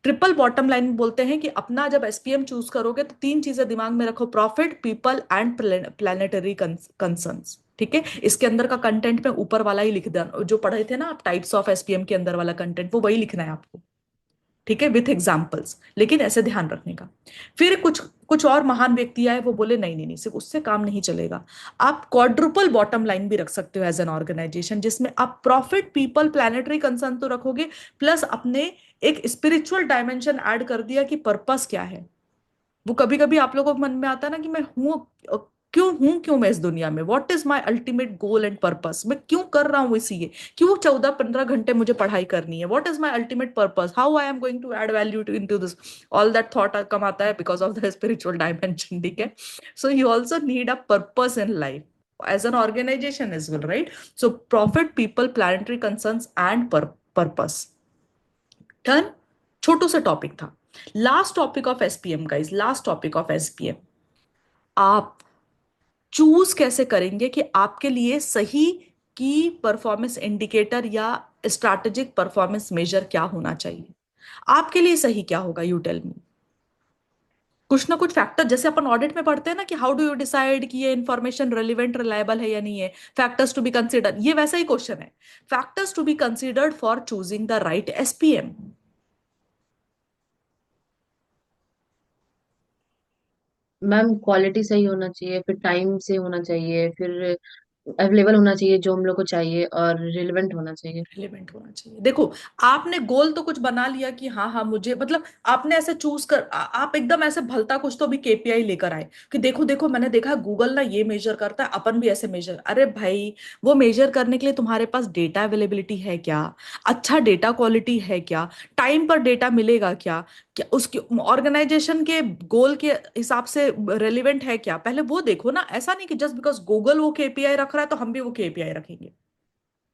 ट्रिपल बॉटम लाइन बोलते हैं कि अपना जब एसपीएम चूज करोगे तो 3 चीजें दिमाग में रखो: profit, people and planetary concerns. ठीक है। इसके अंदर का कंटेंट में ऊपर वाला ही लिख देना, जो पढ़े थे ना आप टाइप्स ऑफ एसपीएम के अंदर वाला कंटेंट, वो वही लिखना है आपको। ठीक है, विथ एग्जाम्पल्स, लेकिन ऐसे ध्यान रखने का। फिर कुछ कुछ और महान व्यक्ति आए, वो बोले नहीं नहीं नहीं, सिर्फ उससे काम नहीं चलेगा, आप क्वाड्रुपल बॉटम लाइन भी रख सकते हो एज एन ऑर्गेनाइजेशन, जिसमें आप प्रॉफिट, पीपल, प्लैनेटरी कंसर्न तो रखोगे, प्लस अपने एक स्पिरिचुअल डायमेंशन ऐड कर दिया कि पर्पस क्या है। वो कभी कभी आप लोगों को मन में आता है ना कि मैं क्यों मैं इस दुनिया में, what is my ultimate goal and purpose, मैं क्यों कर रहा हूँ इसी, क्यों 14-15 घंटे मुझे पढ़ाई करनी है, what is my ultimate purpose, how I am going to add value to into this. All that thought come आता है because of the spiritual dimension. ठीक है। So you also need a purpose in life as an organization as well, right? So profit, people, planetary concerns and purpose. डन। छोटू सा टॉपिक था। Last topic of SPM guys, last topic of SPM, आप चूज कैसे करेंगे कि आपके लिए सही की परफॉर्मेंस इंडिकेटर या स्ट्रैटेजिक परफॉर्मेंस मेजर क्या होना चाहिए? आपके लिए सही क्या होगा? You tell me. कुछ ना कुछ फैक्टर, जैसे अपन ऑडिट में पढ़ते हैं ना कि हाउ डू यू डिसाइड कि ये इन्फॉर्मेशन रेलिवेंट, रिलायबल है या नहीं है, फैक्टर्स टू बी कंसिडर, ये वैसा ही क्वेश्चन है। Factors to be considered for choosing the right SPM. Ma'am quality सही होना चाहिए, फिर टाइम से होना चाहिए, फिर अवेलेबल होना चाहिए जो हम लोग को चाहिए, और रिलेवेंट होना चाहिए। रिलेवेंट होना चाहिए। देखो, आपने गोल तो कुछ बना लिया कि हाँ हाँ मुझे, मतलब आपने ऐसे चूज कर आप एकदम ऐसे भलता कुछ तो भी केपीआई लेकर आए कि देखो देखो मैंने देखा गूगल ना ये मेजर करता है, अपन भी ऐसे मेजर। अरे भाई, वो मेजर करने के लिए तुम्हारे पास डेटा अवेलेबिलिटी है क्या? अच्छा डेटा क्वालिटी है क्या? टाइम पर डेटा मिलेगा क्या? क्या उसकी ऑर्गेनाइजेशन के गोल के हिसाब से रेलिवेंट है क्या? पहले वो देखो ना। ऐसा नहीं कि जस्ट बिकॉज गूगल वो केपीआई रख रहा है तो हम भी वो केपीआई रखेंगे।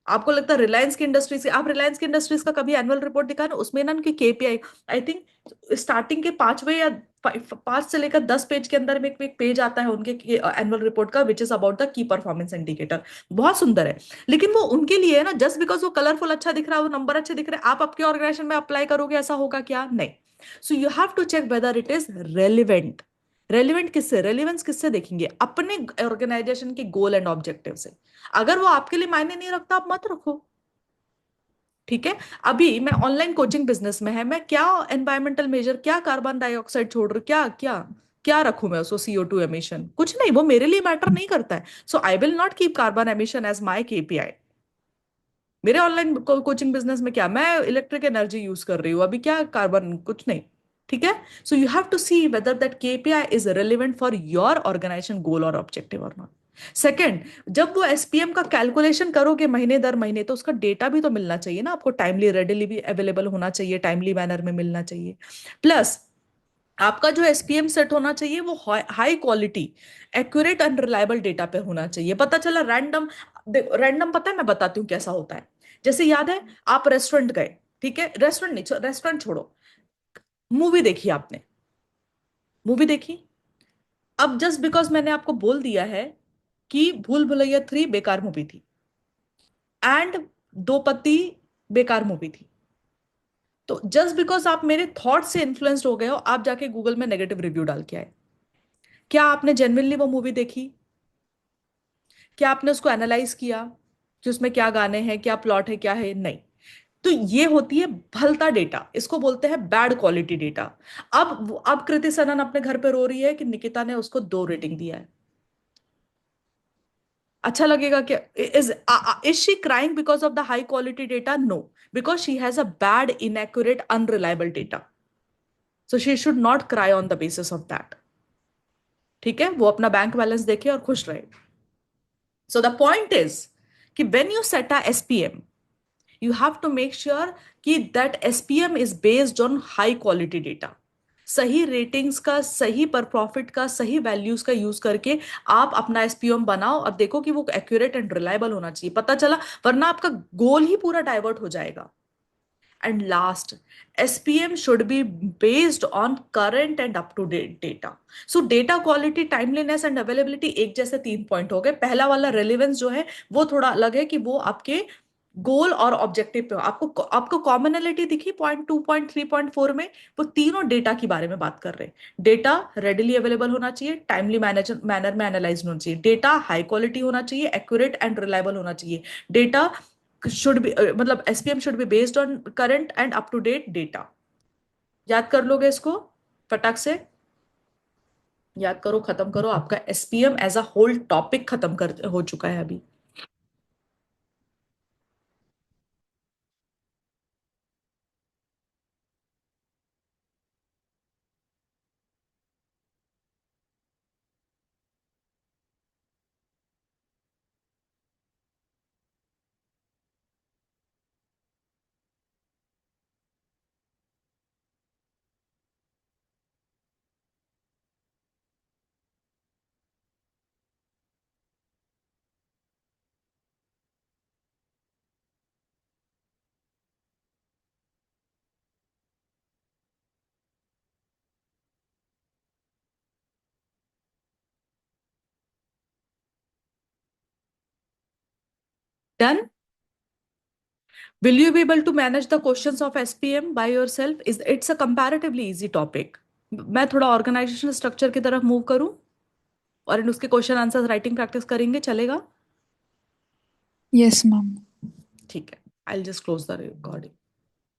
आपको लगता है रिलायंस की इंडस्ट्री से, आप रिलायंस की इंडस्ट्रीज का कभी एनुअल रिपोर्ट दिखा ना, उसमें ना उनकी केपीआई, आई थिंक स्टार्टिंग के 5वें या 5 से लेकर 10 पेज के अंदर में एक पेज आता है उनके एनुअल रिपोर्ट का, which is about the key performance indicator. बहुत सुंदर है। लेकिन वो उनके लिए है ना, जस्ट बिकॉज वो कलरफुल अच्छा दिख रहा है, वो नंबर अच्छे दिख रहे हैं, आप आपके ऑर्गेनाइजेशन में अप्लाई करोगे ऐसा होगा क्या? नहीं। So you have to check whether it is relevant. Relevant किससे, रेलिवेंस किससे देखेंगे? अपने ऑर्गेनाइजेशन के गोल एंड ऑब्जेक्टिव से। अगर वो आपके लिए मायने नहीं रखता, आप मत रखो। ठीक है। अभी मैं ऑनलाइन कोचिंग बिजनेस में है, मैं क्या एनवायरमेंटल मेजर, क्या कार्बन डाइऑक्साइड छोड़ रही, क्या क्या क्या रखूं मैं उसको? CO2 एमिशन, कुछ नहीं, वो मेरे लिए मैटर नहीं करता है। So I will not keep carbon emission as my KPI. मेरे ऑनलाइन कोचिंग बिजनेस में क्या, मैं इलेक्ट्रिक एनर्जी यूज कर रही हूँ, अभी क्या कार्बन, कुछ नहीं। ठीक है। So you have to see whether that KPI is relevant for your organisation goal और ऑब्जेक्टिव और नॉट। सेकेंड, जब वो एसपीएम का कैलकुलेशन करोगे महीने दर महीने, तो उसका डेटा भी तो मिलना चाहिए ना आपको, टाइमली रेडिली भी अवेलेबल होना चाहिए, टाइमली मैनर में मिलना चाहिए। प्लस आपका जो एसपीएम सेट होना चाहिए वो high quality, accurate and reliable data पे होना चाहिए। पता चला रैंडम, देखो रैंडम पता है, मैं बताती हूँ कैसा होता है। जैसे याद है, आप रेस्टोरेंट गए, ठीक है, रेस्टोरेंट नहीं, रेस्टोरेंट छोड़ो, मूवी देखी आपने, मूवी देखी। अब जस्ट बिकॉज मैंने आपको बोल दिया है कि भूल भुलैया 3 बेकार मूवी थी एंड दो पत्ती बेकार मूवी थी, तो जस्ट बिकॉज आप मेरे थॉट से इन्फ्लुएंस्ड हो गए हो, आप जाके गूगल में नेगेटिव रिव्यू डाल के आए। क्या आपने जेन्युइनली वो मूवी देखी? क्या आपने उसको एनालाइज किया कि उसमें क्या गाने हैं, क्या प्लॉट है, क्या है? नहीं। तो ये होती है भलता डेटा, इसको बोलते हैं बैड क्वालिटी डेटा। अब कृति सनन अपने घर पे रो रही है कि निकिता ने उसको 2 रेटिंग दिया है। अच्छा लगेगा क्या? Is she crying because of the high quality data? No, because she has a bad, inaccurate, unreliable data. So she should not cry on the basis of that. ठीक है, वो अपना बैंक बैलेंस देखे और खुश रहे। सो द पॉइंट इज कि when you set a SPM, you have to make sure कि that SPM is based on high quality data। सही रेटिंग्स का, सही पर प्रॉफिट का, सही वैल्यूज का यूज करके आप अपना एसपीएम बनाओ और देखो कि वो एक्यूरेट एंड रिलायबल होना चाहिए। पता चला, वरना आपका गोल ही पूरा डाइवर्ट हो जाएगा। And last, SPM should be based on current and up to date data. So data quality, timeliness and availability एक जैसे 3 पॉइंट हो गए। पहला वाला रेलिवेंस जो है वो थोड़ा अलग है कि वो आपके गोल और ऑब्जेक्टिव पे हो। आपको आपको कॉमनलिटी दिखी पॉइंट 2, पॉइंट 3, पॉइंट 4 में? वो तीनों डेटा के बारे में बात कर रहे हैं। डेटा रेडिली अवेलेबल होना चाहिए, टाइमली मैनर में एनालाइज होना चाहिए, डेटा हाई क्वालिटी होना चाहिए, एक्यूरेट एंड रिलायबल होना चाहिए, डेटा शुड बी, मतलब SPM should be based on current and up to date data. याद कर लोगे इसको फटाक से? याद करो, खत्म करो, आपका SPM as a whole topic खत्म कर हो चुका है अभी। Done? Will you be able to manage the questions of SPM by yourself? Is it's a comparatively easy topic. मैं थोड़ा ऑर्गेनाइजेशनल स्ट्रक्चर की तरफ मूव करूं और इन उसके क्वेश्चन आंसर राइटिंग प्रैक्टिस करेंगे, चलेगा? Yes, ma'am. ठीक है, I just close the recording.